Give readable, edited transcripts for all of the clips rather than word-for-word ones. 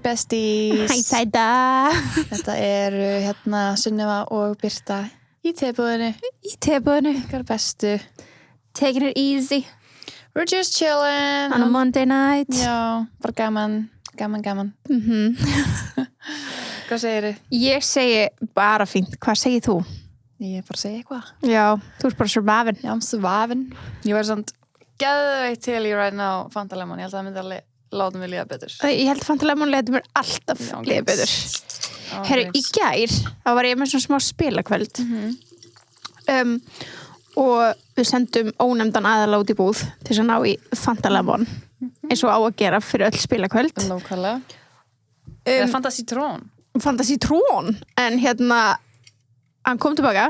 besties. Hæ sæta. Þetta hérna Sunneva og Birta í tebúðinu. Í tebúðinu. Ykkar bestu. Taking it easy. We're just chilling. On a Monday night. Já, bara gaman. Hvað segirðu? Ég segi bara fínt. Hvað segir þú? Ég bara segi eitthvað. Já, þú ert bara surviving. Já, I'm surviving. Ég var samt geðveikt til í right now Fanta Lemon. Ég held að það myndi alveg láta mig líða betur. Ég held að Fanta Lemon letur mér alltaf líða betur. Herru, í gær, þá var ég með svona smá spilakvöld. Og við sendum ónefndan aðala út í búð til að ná í Fanta Lemon. Eins og á að gera fyrir öll spilakvöld. Nákvæmlega. Fanta Citrón. Fanta Citrón. En hérna, hann kom tilbaka.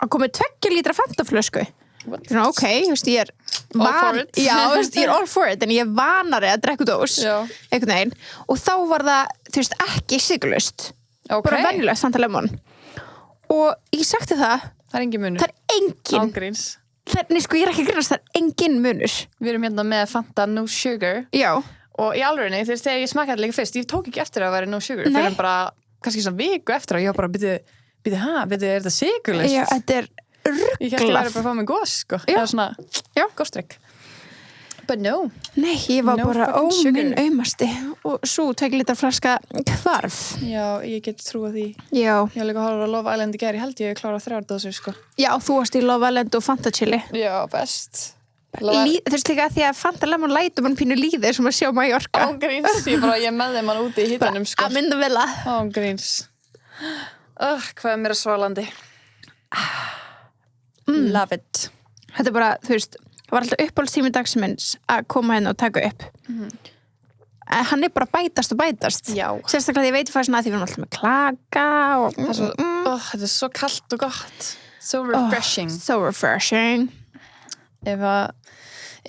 Hann kom með 2 lítra Fanta-flösku. Svona, ok, þú veist, ég er all for it. Já, þú veist, ég er all for it, en ég er vanari að drekka dós. Já. Einhvern veginn. Og þá var það, þú veist, ekki sigurlaust. Ok. Bara venjulegt Fanta Lemon. Og ég sagti það. Það er engin munur. Það er engin. Ágríns. Nei, sko, ég er ekki að grínast, það er engin munur. Við erum hérna með Fanta No Sugar. Já. Og í alvörinni, þú veist, þegar ég smakkaði þetta líka fyrst, ég tók ekki eftir að það væri No Sugar. Nei. Fyrir bara, kannski svona viku eftir að ég var bara, er þetta sigurlaust? Já, þetta er Ég held að ég væri bara að fá mig gos, sko. Já. Eða svona, já, góstrykk. But no. Nei, ég var No bara fucking sugar. minn aumasti. Og svo 2 lítra flaska hvarf. Já, ég get trúið því. Já. Ég var líka að horfa á Love Island í gær, ég held ég klárað 3 dósir, sko. Já, þú varst í Love Island og Fanta Chili. Já, best. Þú veist líka að því að Fanta Lemon lætur mann pínu líðir sem að sjá Mallorca. Ágríns, ég með þeim hann úti í hitanum, sko. Að mynda vel að. Ágríns. Hvað mér sválandi. Love it. Þetta er bara, þú veist, var alltaf uppáhaldstími dagsins að koma hérna og taka upp. En hann er bara bætast og bætast. Já. Sérstaklega ég veit svona að því við erum alltaf með klaka og... Þetta er svo kalt og gott. So refreshing. So refreshing. Ef að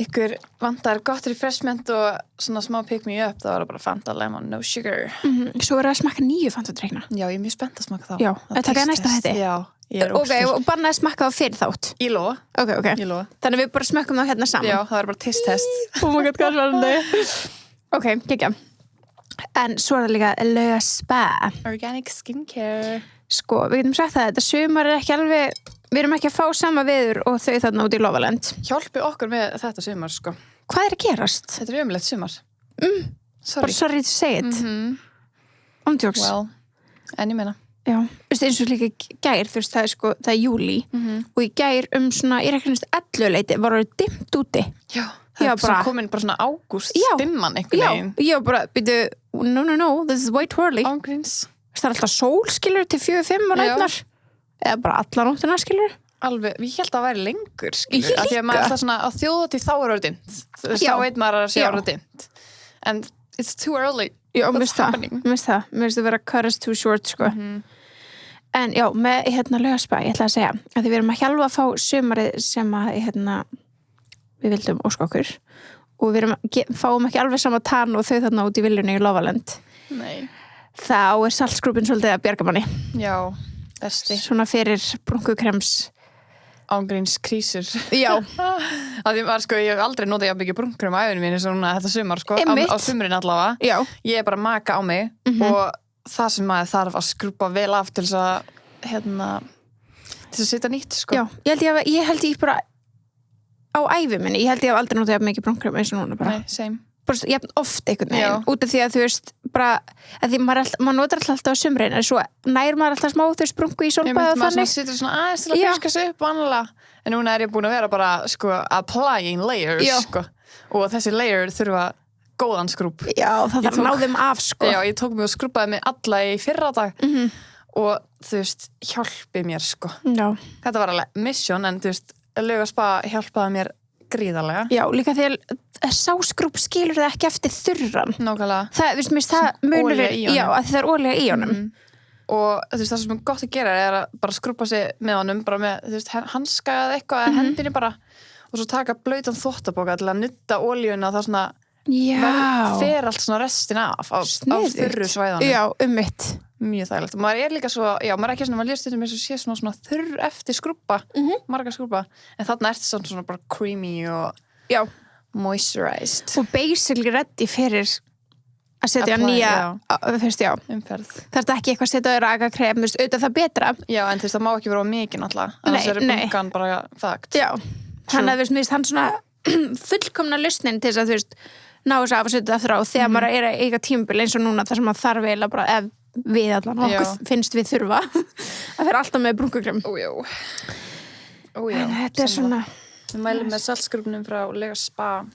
ykkur vantar gott refreshment og svona smá pick me up, þá er það bara Fanta Lemon, no sugar. Svo er það að smakka 9 Fanta-drykkna. Já, ég er mjög spennt að smakka þá. Já, það taka næsta hætti. Já, ég er Ok, og bannaði smakka þá fyrir þátt. Í lofa. Ok. Í lofa. Þannig við bara smökkum þá hérna saman. Já, það er bara test. Oh my god, hvað svarandi. Ok, kekja. En svo er það líka Lauga Spa. Organic skincare. Sko, við getum sagt það, þetta sumar er ekki alveg, við erum ekki að fá sama veður og þau þarna út í Love Island. Hjálpi okkur með þetta sumar, sko. Hvað er að gerast? Þetta er ömulegt sumar. Bara sorry to say it. Ondjóks. Well, en ég meina. Já, þú veist, eins og líka gær, þú veist, það er júlí og í gær svona, ég reiknast 11 leiti, var það dimmt úti. Já, það er bara komin bara svona ágúst dimman einhvern veginn. Já, bara, byrju, no, this is way too early. Ágríns. Það er alltaf sólskilur til 4-5 og nætnar. Eða bara alla nóttina skilur. Alveg, ég held að það væri lengur, skilur. Ég líka. Af því að maður alltaf svona, á þjóðatíð þá er orðið dimmt. Þá veit maður að sé orðið dimmt. And it's too early. Já, What's happening? Mér finnst það að vera cut is too short, sko. En já, með Lauga Spa, ég ætla að segja, að við erum að hjálpa að fá sumarið sem að, við vildum óska okkur. Og við fáum ekki alveg sama tann og þau þarna út í viljunni í Love Island. Nei. Þá er saltskrúpin svolítið að bjarga manni. Já, besti. Svona fyrir brunkukrems. Ágríns krísur. Já. Að því var, sko, ég hef aldrei notað jafn mikið brúnkrem á æfinu mínu svona þetta sumar, sko. Á sumrin allavega. Já. Ég er bara að maka á mig og það sem maður þarf að skrúpa vel af til þess að, til þess að setja nýtt, sko. Já, ég held ég bara á æfi minni, ég held ég hef aldrei notað jafn mikið brúnkrem eins og núna bara. Nei, same. Bara jafn oft einhvern veginn, út af því að þú veist bara, að því maður notar alltaf á sumrin en svo nær maður alltaf smá þú veist brunku í sólbað og þannig. Maður setur svona aðeins til að fiska sig upp vanlega, en núna er ég búin að vera bara, sko, applying layers, sko, og þessi layer þurfa góðan skrúp. Já, það þarf að ná þeim af, sko. Já, ég tók mig og skrúpaði mig alla í fyrradag og þú veist, hjálpi mér, sko. Já. Þetta var alveg mission, en þú veist, Lauga Spa hjálpaði mér gríðarlega. Já, líka þegar sáskrúp skilur það ekki eftir þurran. Nákvæmlega. Það, þú veist, það munurinn, já, að það er olía í honum. Og þú veist, það sem er gott að gera er að bara skrúpa sig með honum, bara með, þú veist, hanska eða eitthvað, eða hendinni bara, og svo taka blautan þvottapoka til að nutta olíuna það svona, fer allt svona restin af þurru svæðanum. Já, mitt. Mjög þægilegt. Maður er líka svo, já, maður er ekki svona, maður líður stundum eins og sé svona þurr eftir skrúpa, marga skrúpa, en þarna er þetta svona bara creamy og moisturized. Og basically ready fyrir að setja nýja umferð. Það er ekki eitthvað að setja rakakrem, auðvitað það betra. Já, en það má ekki vera mikið náttúrulega. Annars bunkan bara þagt. Já, þannig að hann svona fullkomna lausnin til þess að ná þess að setja aftur á þegar maður er að eiga tímabil eins og núna þar sem maður þarf eiginlega bara við allan okkur finnst við þurfa að vera alltaf með brúnkukrem. Ójó. En þetta svona við mælum með saltskrúbnum frá Lega Spa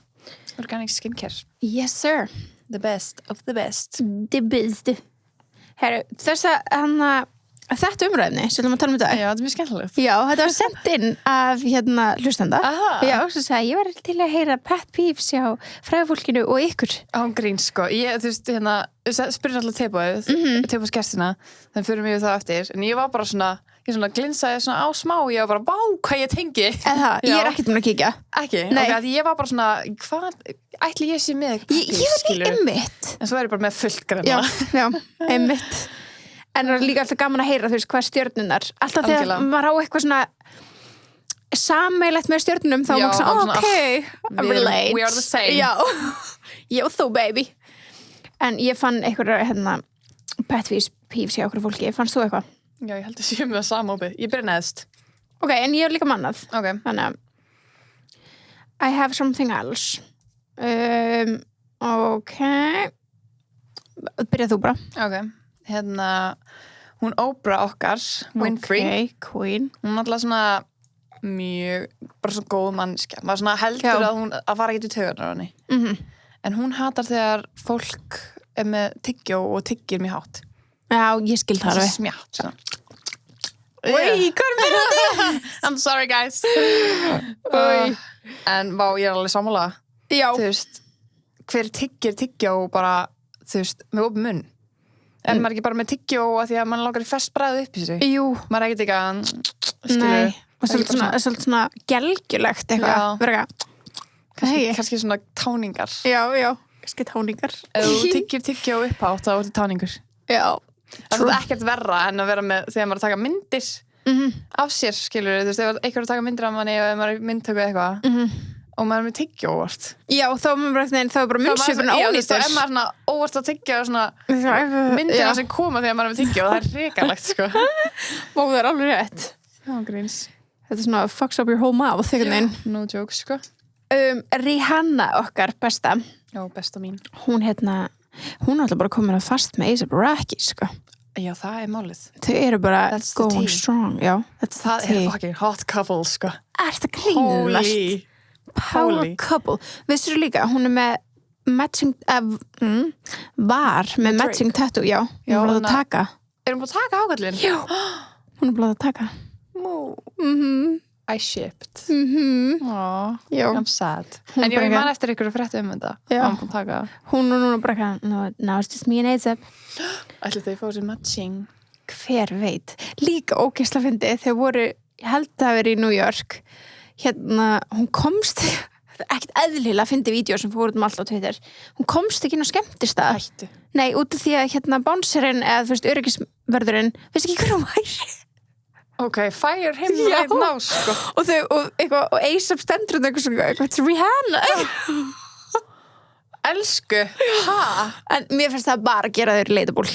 Organic Skincare. Yes sir. The best of the best. The best. Herru, þetta umræðni sem við tala um þetta. Já, þetta mjög skemmtilegt. Já, þetta var sent inn af hlustanda. Já, svo sagði ég var til að heyra pet peeves hjá fræðafólkinu og ykkur. Án grín, sko. Ég, spyrir alltaf tebóðsgestina, þannig fyrir mig það eftir. En ég var bara svona, ég glinsaði svona á smá, ég var bara, vá, hvað ég tengi. Ég er ekkert búin að kíkja. Ekki? Nei. Ok, ég var bara svona, hvað, ætli ég sé með ég var einmitt. En svo er ég bara með fullt græna. Já, einmitt. En það er líka alltaf gaman að heyra, hvað stjörnunar. Alltaf þegar maður á eitthvað svona sammeilegt með stjörnunum, þá maður svona, okay, I'm relate. We are the same. Já, ég og þú, baby. En ég fann eitthvað, pet peeves hjá okkur fólki. Fannst þú eitthvað? Já, ég held að séum við það samópið. Ég byrja neðst. Ok, en ég hef líka mannað. Ok. Þannig að I have something else. Ok. Byrjað þú bara. Ok. Hún Oprah okkar, Winfrey. Ok, queen. Hún er alltaf svona mjög, bara svo góð mannskja. Maður svona heldur að fara ekki til taugarnar á henni. En hún hatar þegar fólk er með tyggjó og tyggir mjög hátt. Já, ég skil það alveg. Smjátt, svona. Oi, hvað er þetta? I'm sorry, guys. En vá, ég er alveg sammála. Já. Þú veist, hver tyggir tyggjó bara, þú veist, með opinn munn. Er maður ekki bara með tyggjó að því að mann langar í fest bragð upp í sig? Jú. Maður er ekkert eitthvað, Nei, og svolítið svona gelgjulegt eitthvað. Verða kannski svona táningar. Já, kannski táningar. Ef þú tyggir tyggjó upphátt, þá ertu táningur. Já. Það er ekkert verra en að vera með þegar maður taka myndir af sér, skilur þú veist, ef einhver að taka myndir af manni og ef maður er myndtöku eitthvað og maður er með tyggjó óvart. Já, þá er bara munnsvipurinn ónýttur. Já, ef maður er svona óvart að tyggja og svona myndina sem koma þegar maður er með tyggjó og það er hrikalegt, sko. Vá, það er alveg rétt. Já, gríns. Þetta er svona fucks up your whole mouth, þegar neinn. No joke, sko. Rihanna okkar besta. Já, besta mín. Hún alltaf bara komin að fast með A$AP Rocky, sko. Já, það er málið. Þau eru bara going strong. Já, það er fucking hot couple, sko. Er þetta grínast? Power couple. Vissir þú líka, hún er með matching, var með matching tattoo, já. Hún er búin að taka. Er hún búin að taka ákallin? Já, hún er búin að taka. I shipped. Já. I'm sad. En ég man eftir ykkur að frétta þetta. Já. Hún búin að taka. Hún og núna bara, now it's just me and A$AP. Ætli þau fóðu sér matching. Hver veit. Líka ógeðslega fyndið, þau voru, ég held að vera í New York. Hún komst, ekkert eðlilega fyndið vídeo sem fór út allt á Twitter. Hún komst ekki inn á skemmtistað. Hættu. Nei, út af því að bouncerinn eða öryggisvörðurinn, veist ekki hver hún væri. Ok, fire him right now, sko. Og A$AP stendur eitthvað, it's Rihanna. Elsku. En mér finnst það bara að gera þau relatable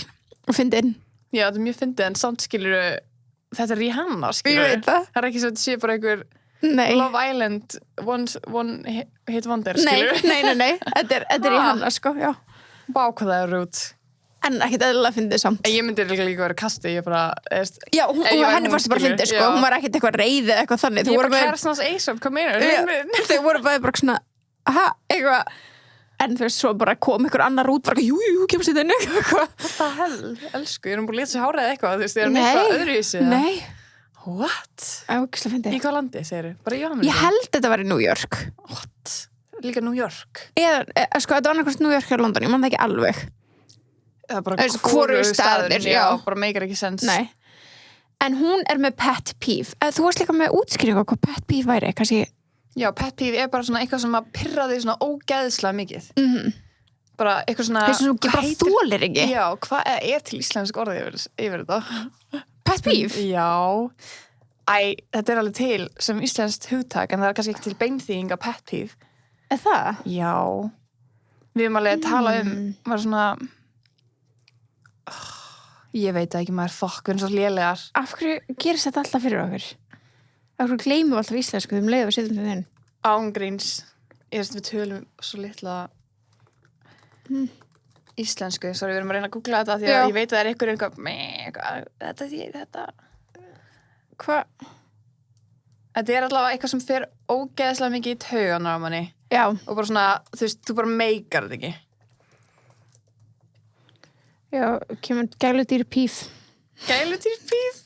og fyndin. Já, þetta er mjög fyndið, en samt skilur þetta er Rihanna, skilur. Ég veit það. Það er ekki svo að þetta sé bara einhver Love Island one hit wonder, skilur. Nei. Þetta er Rihanna, sko, já. Vá, hvað það er rút. En ekkert eðlilega fyndið samt. Ég myndi líka vera kasti, ég bara... Já, henni fannst bara fyndið, sko. Hún var ekkert eitthvað reiðið eitthvað þannig. Ég bara kærastans A$AP, hvað meinar? Þau voru bara svona, eitthvað... En þú veist, svo bara kom ykkur annar út, bara, jú, kemur sér þenni, eitthvað. What the hell? Elsku, ég er búin að leta sér hárið eitthvað, þú veist, ég er með eitthvað öðru í sig. Nei. What? Ægæslega fyndið. Í hvað landi, segir þau? Bara í Ameríku? Ég held þetta var í New York. What? Líka New York? Sko, þetta var annarkvæmst New York eða London, ég man það ekki alveg. Það er bara hvoru staðir, já. Bara meikar ekki sens. Nei. En hún er með pet peeve. Þú varst líka með útskýringu á hvað pet peeve væri, kannski. Já, pet peeve er bara svona eitthvað sem að pirra þig svona ógeðslega mikið. Bara eitthvað svona... Þess að þú bara þolir ekki. Já, hvað er til íslensk orðið yfir þetta? Pet peeve? Já. Þetta er alveg til sem íslenskt hugtak, en það er kannski ekki til beinþýðing af pet peeve. Er það? Já. við erum alveg að tala var svona ég veit ekki maður fokk, við erum svo lélegar. Af hverju gerist þetta alltaf fyrir okkur? Af hverju gleymum við alltaf íslensku leið við setjum þetta inn? Ángríns. Við tölum svo litla íslensku. Sorry, við erum að reyna að googla þetta því að ég veit að það er eitthvað þetta þýðir þetta. Hvað? Þetta er allavega eitthvað sem fer ógeðslega mikið í taugarnar á manni. Já. Og bara svona, þú bara meikar þetta ekki. Já, kemur gæludýr píf. Gæludýr píf?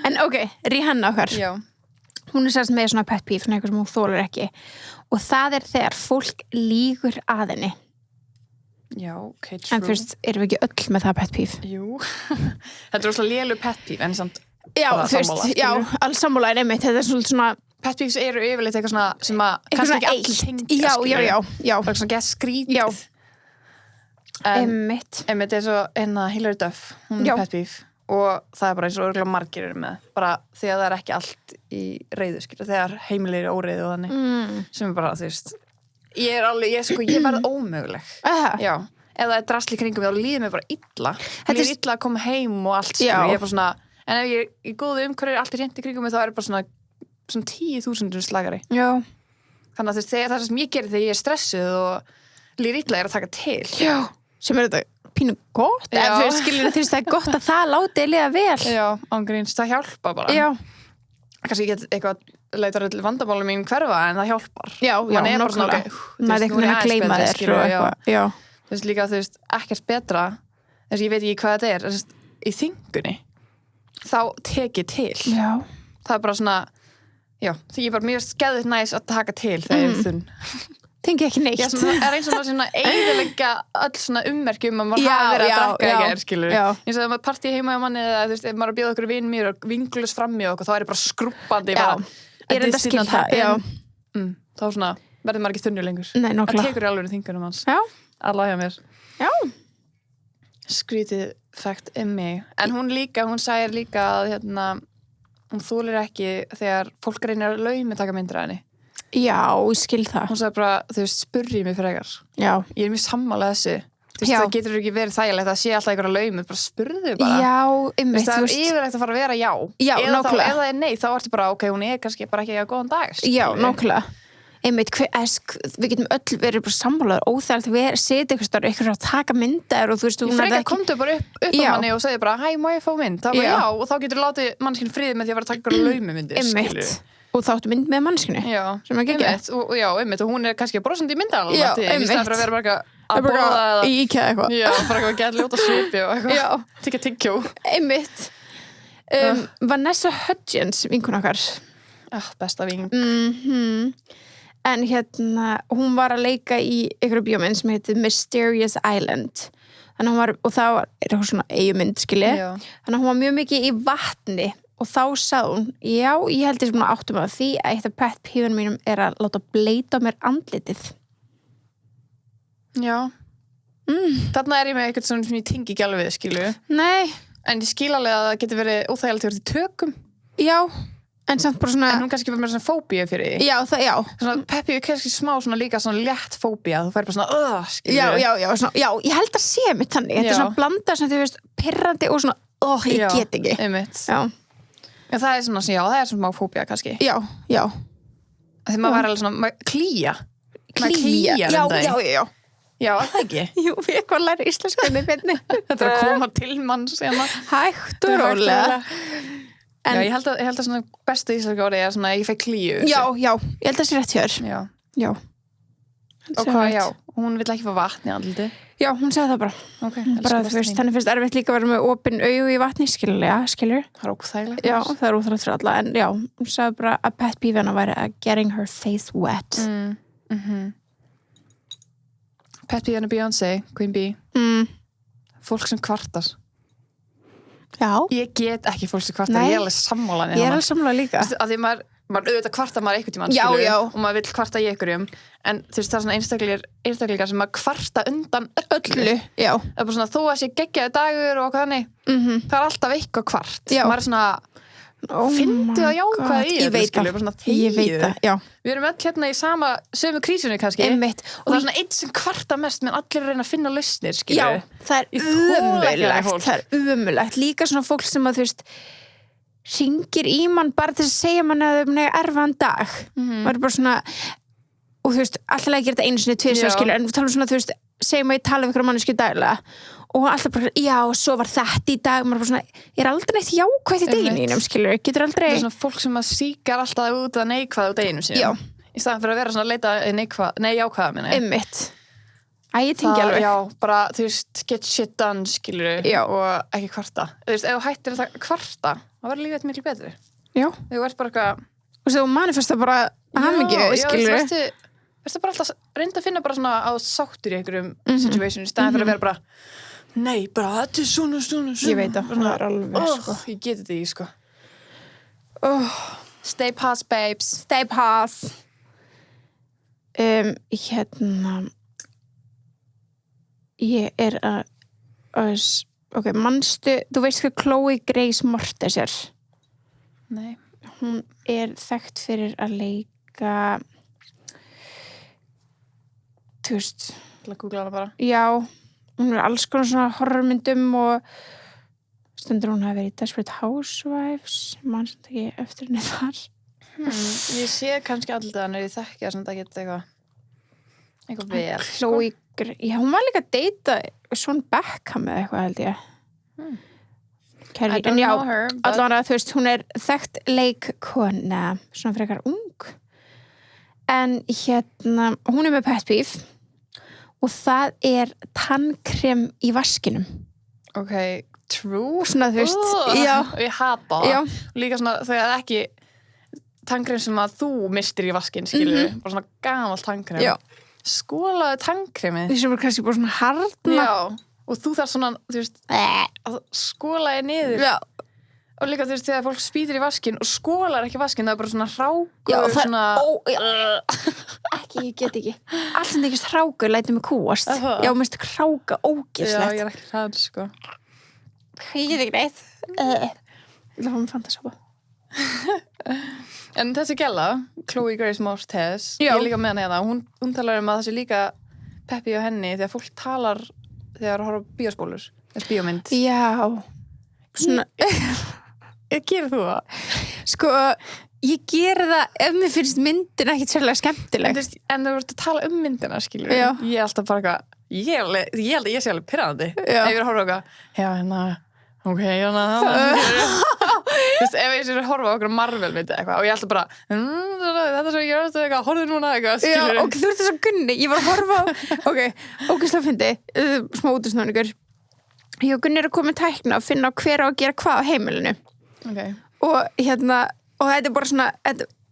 En Rihanna okkar. Já. Hún er sérst með svona pet píf, svona eitthvað sem hún þolir ekki. Og það er þegar fólk lýgur að henni. Já, true. En fyrst, erum við ekki öll með það pet píf? Jú. Þetta er óslega lélu pet píf, en samt já, fyrst, já, alls sammála er einmitt. Þetta er svona pet pífs eru yfirleitt eitthvað svona sem að kannski ekki allir tengja. Já. Það er svona gett skrítið. Já. Einmitt er svo Hilary Duff, hún er pet peeve og það er bara eins og örgulega margir eru með bara því að það er ekki allt í reiðu þegar heimilir er óreiðu og þannig sem er bara, ég verð ómöguleg já, ef það er drasli kringum þá líður mér bara illa mér líður illa að koma heim og allt ég er bara svona, en ef ég í góðu umhverju allt er hreint í kringum mig þá er bara svona 10.000 slagari já. Þannig að það sem ég gerir þegar ég er stressuð og líður illa er að taka til já. Sem er þetta pínu gott ef þú skilir það er gott að það láti líða vel já, ángríns, það hjálpa bara já. Kannski ekki eitthvað leitar öll vandamáli mín hverfa en það hjálpar já, man er bara svona maður er eitthvað að gleyma þér og eitthvað þú veist líka ekkert betra þess að ég veit ekki hvað þetta er í þingunni þá tek ég til já. Það er bara svona já, því ég er bara mjög skeðið næs að taka til þegar ég er þunn tengi ekki neitt það er eins og svona eyðileggja öll svona ummerkjum að maður hafa verið að drakka ekki skilur eins og ef maður partí heima á manni eða ef maður er að bjóða okkur vinn mér og vinglust fram í okkur þá er ég bara skruppandi ég er enda skil það þá svona verður maður ekki þunnu lengur það tekur í alveg þingunum hans að laga mér skrítið fact mig en hún sagir líka að hún þolir ekki þegar fólk reynir að laumi taka myndir af henni já, ég skil það hún sagði bara, spurri mig frekar já. Ég er mjög sammála þessu það getur ekki verið þægilegt að sé alltaf einhverja laumur bara spurðu bara já, einmitt, það er yfirleitt að fara að vera já eða ef það er nei, þá ertu bara hún er kannski bara ekki að góðan dag já, nákvæmlega einmitt, við getum öll verið bara sammálaður óþægilegt að setja eitthvað að taka myndar og þú veist, frekar komdu bara upp á manni og segði bara, hæ, má ég fá mynd? Þá bara já, og þá getur látið mannskinn friðið með því að vera að taka einhverja laumumyndir og þá áttu mynd með mannskinu sem að gegja og hún er kannski brosandi í myndal í stæðan fyrir að vera bara að borða í IKEA eitthvað já, bara eitthvað að geta ljóta svipi og eitthvað tyggjó einmitt Vanessa Hudgens, vinkun okkar besta vink en hún var að leika í einhverju bíómynd sem heitir Mysterious Island þannig hún var, og það var eitthvað svona eigumynd skilji, þannig hún var mjög mikið í vatni og þá sagði hún, já, ég held ég sem hún áttum að því að eitt af pet peeveunum mínum er að láta bleita mér andlitið. Já. Þarna er ég með eitthvað sem ég tengi ekki alveg við, skilu. Nei. En ég skil alveg að það getur verið óþægilegt að vera til tökum. Já, en samt bara svona... En hún kannski verið með svona fóbíu fyrir því. Já, já. Svona pet peeve er kannski smá svona líka svona létt fóbía, þú fær bara svona, skilu. Já, svona, já, ég held að sé mitt þannig. Þetta er svona blanda sem þú veist, pirrandi og svona, ég get ekki. Einmitt. Já, það er svona, það er svona fóbía kannski. Já. Þegar maður var alveg svona, klía. Já. Já, það ekki. Jú, við eitthvað læri íslenskunni finni. Þetta er að koma til manns. Hægt og rólega. Já, ég held að svona besta íslenska orðið er svona, ég fæ klíu. Já, ég held að það sé rétt hjör. Já. Og hvað, hún vill ekki fá vatn í andliti. Já, hún sagði það bara. Okay, bara þannig finnst erfitt líka að vera með opin augu í vatni, skilur. Það er óþægilegt. Já, það er óþægilegt fyrir alla. En já, hún sagði bara að pet peeve hennar væri að getting her face wet. Pet peeve hennar Beyoncé, Queen Bee. Fólk sem kvartar. Já. Ég get ekki fólk sem kvartar. Ég er alveg sammála. Ég er alveg sammála líka. Að því maður auðvitað kvartar maður einhvern tímann, skilur, og maður vill kvarta í einhverjum, en þú veist það er svona einstaklingar sem maður kvarta undan öllu. Já. Það er bara svona, þó að sé geggjaði dagur og hvað þannig, það er alltaf eitthvað kvart. Já. Maður er svona, Fyndu að jákvæða í ég veit það, já við erum öll hérna í sömu krísunni kannski Einmitt. og það svona eitt sem kvarta mest menn allir reyna að finna lausnir já, það er ömurlegt líka svona fólk sem að þú veist hringir í mann bara til að segja mann að þau erfaðan dag maður er bara svona og þú veist, alltaf ekki þetta einu sinni tvisvar skilur en við talum svona, þú veist, segjum að ég tala við ykkur manneski daglega og alltaf bara, já, svo var þetta í dag maður er bara svona, ég er aldrei neitt jákvætt í deginum skilur, getur aldrei það er svona fólk sem að síkar alltaf út að neikvæða á deginum síðan já. Í staðan fyrir að vera svona að leita jákvæða minni einmitt ég tengi alveg já, bara, þú veist, get shit done skilur og ekki kvarta þú veist, ef þú hættir að kvarta þá verður lífið miklu betri já. Þú ert bara eitthvað og þú manifesta bara hamingju skilur Verstu bara alltaf reynda að finna bara svona á sáttur í einhverjum situation í staðan fyrir að vera bara nei, bara þetta er svona ég veit það er alveg sko ég geti þetta í sko stay pause babes stay pause hérna ég er að ok, manstu, þú veist hvað Chloe Grace Moretz er? Nei hún er þekkt fyrir að leika þú veist til að googla hana bara já, hún er alls konar svona horrormyndum og stundur hún hafi verið í Desperate Housewives mann sem ekki eftir henni þar ég sé kannski alltaf en ég þekki að það geta eitthvað vel Chloe já, hún var líka að deyta Sean Beckham eða eitthvað held ég en já, allavega þú veist hún er þekkt leikkona svona frekar ung en hérna hún er með pet peeve og það er tannkrem í vaskinum ok, true svona þú veist já. Ég hata það líka svona þegar ekki tannkrem sem að þú mistir í vaskin skilur bara svona gamalt tannkrem já. Skólaðu tannkremið því sem er kannski bara svona harðna já, og þú þarf svona þú veist, að skólaði niður já. Og líka þú veist þegar fólk spýtir í vaskin og skólar ekki vaskin það er bara svona hrákur já, svona ekki, ég get ekki allt sem þykist hrákur lætur mig kúast já, minnst hráka ógeðslegt já, ég er ekki hrædd sko ég get ekki neitt ég vil hafa mig fantasopa en þessi gæla Chloe Grace Moretz ég er líka með hana hérna hún talar að það sé líka peppi á henni þegar fólk talar þegar horfa á bíóspólur bíómynd já, svona gerir þú það? Sko, ég geri það ef mér finnst myndin ekkert sérlega skemmtileg en þú ert að tala myndina skilur ég er alltaf bara ég held að ég sé alveg pirrandi ef ég er að horfa okkar já, hérna, ok, hérna þú veist, ef ég sé að horfa okkar Marvel myndi eitthvað og ég alltaf bara þetta er svo ég er alltaf eitthvað, horfðu núna eitthvað skilur já, ok, þú ert þess að Gunni, ég var að horfa ok, ógeðslega fyndi smá útusnúningur ég og Gunni eru komin tækna að finna hver á að gera hvað á heimilinu okay. og hérna og þetta er bara svona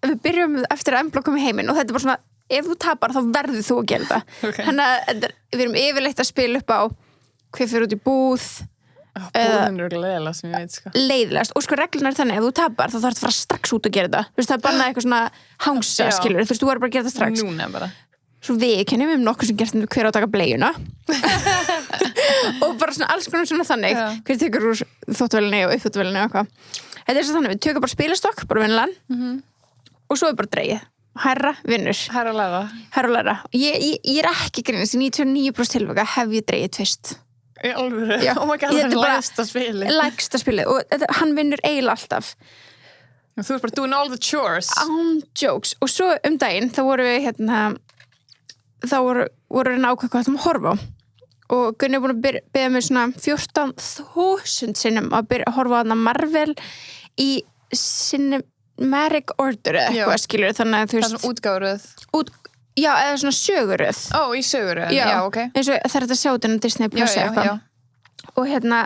við byrjum eftir að Embla kom í heiminn og þetta er bara svona ef þú tapar þá verður þú að gera það þannig að við erum yfirleitt að spila upp á hver fyrir út í búð búðin eru leiðilegast sem ég veit sko leiðilegast og sko reglunar er þannig ef þú tapar þá þarf að fara strax út að gera það þú veist það er bara eitthvað svona hangsa skilur þú veist þú verður bara að gera það strax núna bara svo við kennum við nokkuð sem gerst hver á að taka bleiuna og bara svona alls konar svona þannig hver tekur úr þóttvélinni og uppþóttvélinni og eitthvað þetta er svo þannig, við tökum bara spilastokk bara vinnilegan og svo er bara dreigið herra, vinnur herra og læra ég er ekki grínast í 99% tilvika hef ég dreigið tvist í alvöru? Já, oh my god, það er lægsta spilið og hann vinnur eiginlega alltaf þú er bara doing all the chores jokes og svo daginn þá voru við hérna þá voru við ákveð hvað það horfa á og Gunni er búin að beða mig svona 14.000 sinnum að horfa á hana Marvel í cinematic order eða eitthvað skilur þannig að þú veist það er svona útgáfuröð já, eða svona söguröð í söguröð, já, ok eins og það er þetta sjáðin á Disney Plus eitthvað og hérna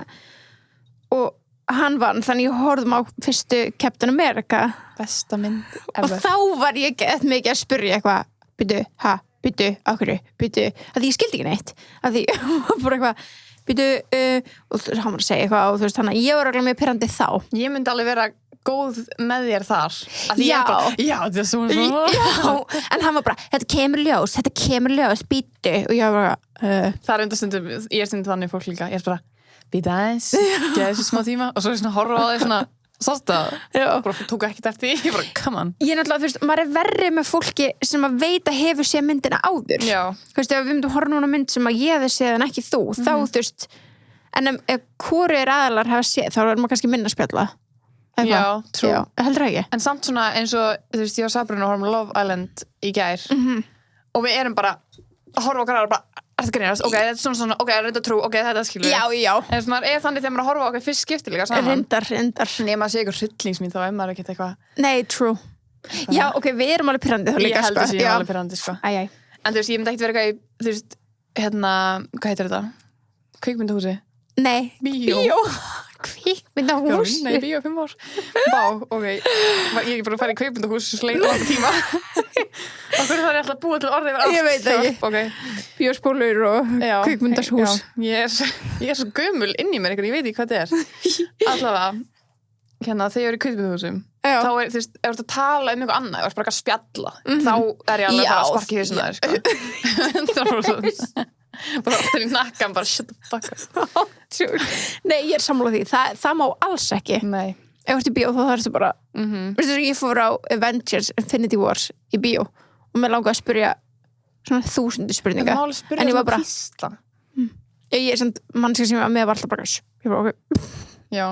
og hann vann þannig ég horfðum á fyrstu Captain America besta mynd ever. Og þá var ég gett mikið að spyrja eitthvað byttu, okkur, byttu að því ég skildi ekki neitt að því bara eitthvað byttu og hann var að segja eitthvað og þú veist þannig að ég var alveg með pirrandi þá ég myndi alveg vera góð með þér þar að því ég bara, já, þetta er svona en hann var bara, þetta kemur ljós byttu og ég var bara það er enda stundum, ég er stundum þannig fólk líka ég er bara, byttu aðeins, geða þessu smá tíma og svo er svona horfa á þig svona sástu það? Bara tók ekki eftir því, ég bara, come on. Ég náttúrulega, þú veist, maður verri með fólki sem að veit að hefur séð myndina áður. Já. Þú veist, ef við myndum horfa núna mynd sem að ég hefði séð en ekki þú, þá, þú veist, en ef hvorir aðalar hafa séð, þá er maður kannski minna að spjalla. Já, trú. Já, heldur ekki. En samt svona eins og, þú veist, ég og Sabrina horfum Love Island í gær og við erum bara að horfa okkar aðra bara, þetta grínast, ok, þetta er svona, ok, þetta trú, ok, þetta skilur við. Já. En maður er þannig þegar maður horfa okkar fyrst skipti líka saman. Reyndar. Nema að sé ykkur hryllingsmín, þá er maður ekkert eitthvað. Nei, true. Já, ok, við erum alveg pirrandi þá líka, Ég held að sé alveg pirrandi, sko. Æ. En þú veist, ég myndi ekkert vera eitthvað í, þú veist, hvað heitir þetta? Kvikmyndahúsi? Nei. Bíó. Kvikmyndahús. Nei, bíó 5 ár. Vá, ok. Ég er bara að fara í kvikmyndahús svo lengi á tíma. Og hvernig það er alltaf búið til orðið yfir allt. Ég veit ekki. Okay. Bíóspólur og kvikmyndahús. Ég er svo gömul inn í mér eitthvað, ég veit ekki hvað þetta er. Allavega, hérna, þegar ég er í kvikmyndahúsum, þá er, þú veist, ef þú ert að tala um eitthvað annað, ef þú ert bara að spjalla, þá er ég alveg að fara að sparka í hausinn að þér, sko. Það er bara svo... bara aftur í nakkan, bara shut the fuck up. Nei, ég er sammála því, það má alls ekki. Nei. Ef þú ert í bíó þá þarfst þú bara veistu, ég fór á Avengers Infinity Wars í bíó og mér langaði að spyrja svona 1000 spurninga en ég var bara ég er samt mannskja sem með var alltaf bara ég var ok. Já.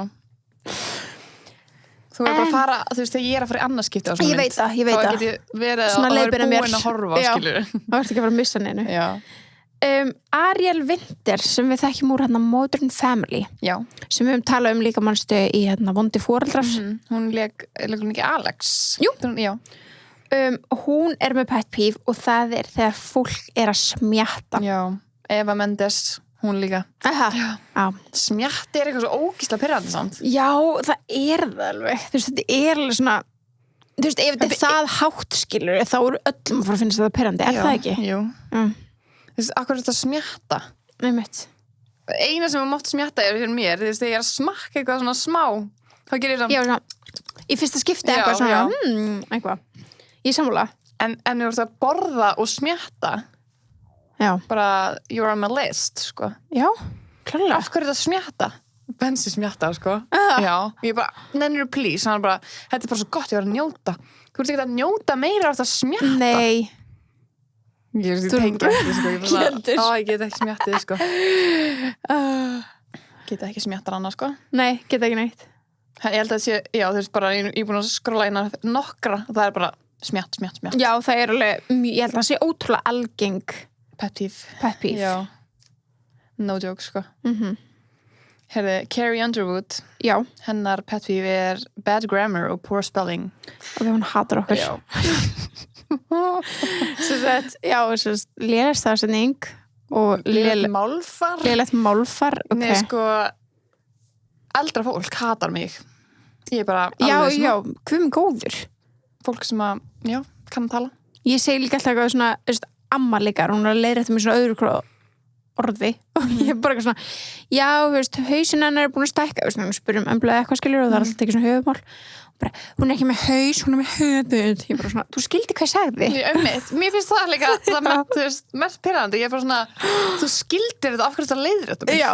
Þú er bara að fara, þú veist, þegar ég er að fara í annarskipti á svona mynd. Ég veit það. Þá get ég verið að vera búin að horfa, skilur. Það verður ekki að vera að missa neinu. Já. Ariel Winter sem við þekkjum úr Modern Family. Já. Sem við höfum talað um líka mannstu í Vondi foreldrar. Hún leik ekki Alex. Jú. Já. Hún er með pet peeve og það er þegar fólk er að smjatta. Já. Eva Mendes, hún líka. Já. Smjatti er eitthvað svo ógeðslega pirrandi samt. Já, það er það alveg. Þú veist, þetta er alveg svona þú veist, ef þetta er það hátt skilur þá eru öllum að fara að finna þetta pirrandi, er það ekki? Jú. Þú veist, akkur er þetta að smjatta? Nei mitt. Eina sem mátt smjatta er fyrir mér, þú veist, þegar ég er að smakka eitthvað svona smá, þá gerir ég það. Já, svona, í fyrsta skipti eitthvað svona, eitthvað. Ég sammála. En þú ert að borða og smjatta, bara, you're on my list, sko. Já, klárlega. Af hverju er þetta smjatta? Bensi smjatta, sko. Já, ég bara, nennir please, hann bara, þetta er bara svo gott, ég var að njóta. Þú ert ekki að njóta meira af þetta smjatta? Nei. Ég tengi ekki, sko. Ég get ekki smjattið, sko. Get ekki smjattar annað, sko. Nei, get ekki neitt. Ég held að það sé, já, þú veist bara, ég er búin að skrolla inn að nokkra, og það er bara smjatt. Já, það er alveg, ég held að það sé ótrúlega algeng. Pet peeve. Já. No joke, sko. Herði, Carrie Underwood. Já. Hennar pet peeve er bad grammar og poor spelling. Og því hún hatar okkur. Já. Léleg stafsetning og lélegt málfar. Okay. Nei, sko, eldra fólk hatar mig. Ég er bara alveg já, hvað góður. Fólk sem að, já, kann tala. Ég segi líka alltaf eitthvað svona, amma líka, hún er að leiðrétta mig svona öðru orði og ég er bara eitthvað svona, já, þú veist, hausinn hennar er búin að stækka, þú veist, hún spyrum emblaði eitthvað skilur og það er alltaf ekki svona höfumál. Bara, hún er ekki með haus, hún er með höfuð. Ég bara svona, þú skildi hvað ég sagði? Mér finnst það líka mest pirrandi. Ég er bara svona, þú skildir þetta af hverju þetta leiðrétta mig. Já.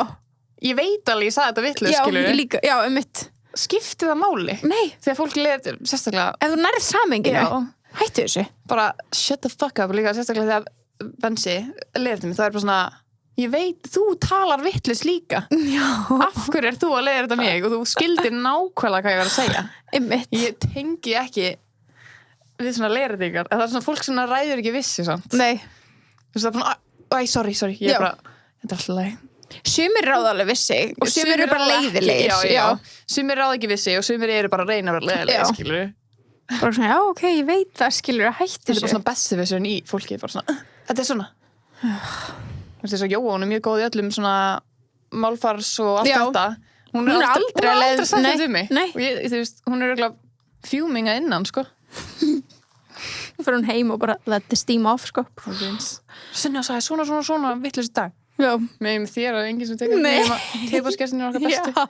Ég veit alveg, ég sagði þetta vitlaust, skilur. Já, ég líka, já, einmitt. Skipti það máli? Nei. Þegar fólk leiðir, sérstaklega. Ef þú nærið samhenginu, hættu þessu. Bara shut the fuck up líka, sérstaklega þegar Bensi leiðir mig, það er bara svona, ég veit, þú talar vitlaust líka. Já. Af hverju er þú að leiðrétta mig og þú skildir nákvæmlega hvað ég var að segja? Einmitt. Ég tengi ekki við svona leiðréttingar. Það er svona fólk sem ræður ekki vissi samt. Nei. Þú veist það er bara, sorry, ég er bara, þetta er alltaf leið. Sumir ráða alveg vissi og sumir eru bara leiðilegir. Já. Sumir ráða ekki vissi og sumir eru bara að reyna að vera leiðilegir, skilur. Bara svona, já, ok, ég veit það, skilur, að hætti þessu. Þetta er bara svona bestivissun í fólki, bara svona, þetta er svona. Þess að Jóa, hún er mjög góð í öllum svona málfars og allt þetta. Hún er aldrei sagt þetta um mig. Nei. Og þú veist, hún er örugglega fjúminga innan, sko. Fyrir hún heim og bara let the steam off, sko. Sunna sagði svona vitlaus í dag. Já. Með þér og enginn sem tekur nema tilboðsgestin er okkar bestu. Já.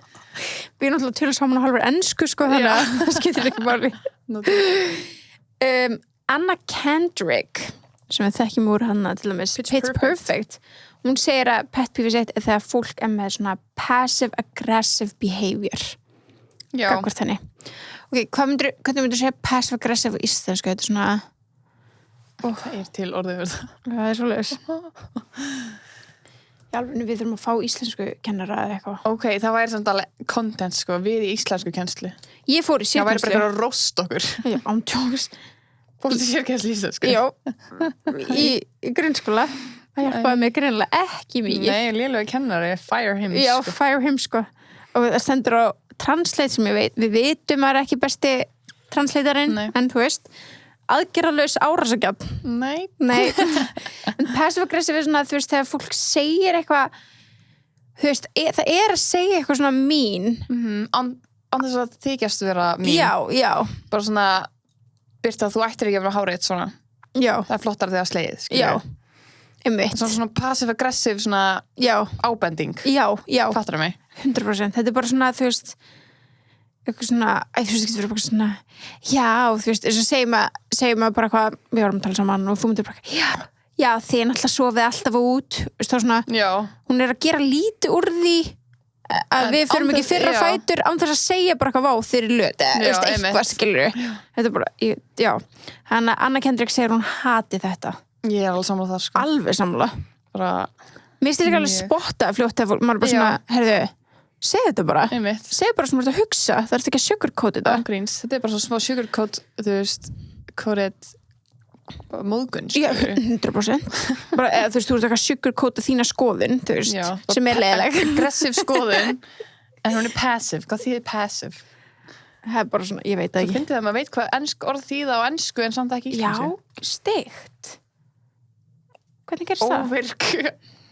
Við erum náttúrulega til saman að halva ensku, sko, þannig að það skiptir ekki máli. Anna Kendrick, sem við þekkjum úr hana til dæmis Pitch Perfect. Hún segir að pet peeve sitt er þegar fólk er með svona passive-aggressive behavior. Já. Gagnvart henni. Ok, hvernig myndir segja passive aggressive á íslensku? Þetta svona... Það til orðið verða. Það svoleiðis. Já, við þurfum að fá íslensku kennara eða eitthvað. Ok, það væri samt alveg content, sko, við í íslensku kennslu. Ég fór í sérkennslu. Það væri bara að roast okkur. Já, ándjóks. Fórstu í sérkennslu í íslensku? Já, í grunnskóla. Það hjálpaði mig greinilega ekki mikið. Nei, lélega kennari, fire him, Já, fire him, sko. Og það stendur á translate sem við vitum að er ekki besti translatorinn, en þú veist, aðgerðalaus árásagjarn. Nei. En passive aggressive svona, þú veist, þegar fólk segir eitthvað, þú veist, það að segja eitthvað svona mín. Án þess að þykjast vera mín. Já. Bara svona, Birta, þú ættir ekki að vera hárið svona. Já. Það flottar þegar slegið, skilur. Já. Svona passive aggressive svona ábending. Já. Fattar mig? 100%. Þetta bara svona, þú veist, eitthvað svona, þú veist, þetta verður bara svona, þú veist, þess að segjum maður bara hvað, við varum að tala saman og þú myndir bara, já, þið náttúrulega sofið alltaf út, veist þá svona, hún að gera lítið úr því að við förum ekki fyrra fætur án þess að segja bara hvað vá þeir löt, veist, eitthvað skilur þetta bara, Þannig að Anna Kendrick segir hún hati þetta. Ég alveg sammála það, sko. Alveg sammála. Mér finnst líka alveg spotta fljótt þegar maður bara svona, heyrðu, segðu þetta bara. Segðu bara sem þú ert að hugsa, það ert ekki að sugarcoat þetta. Ángríns, þetta bara svo smá sugarcoat, þú veist, coated móðgun, Já, 100%. Bara, þú veist, þú ert ekki að sugarcoata þína skoðun, þú veist, sem leiðileg. Aggressive skoðun, en hún passive. Hvað þýðir passive? Það bara svona, ég veit það ekki. Þú finnir það, maður veit hvað orð þýða á ensku en samt ekki íslensku. Já, steikt. Hvernig gerst það? Óvirk,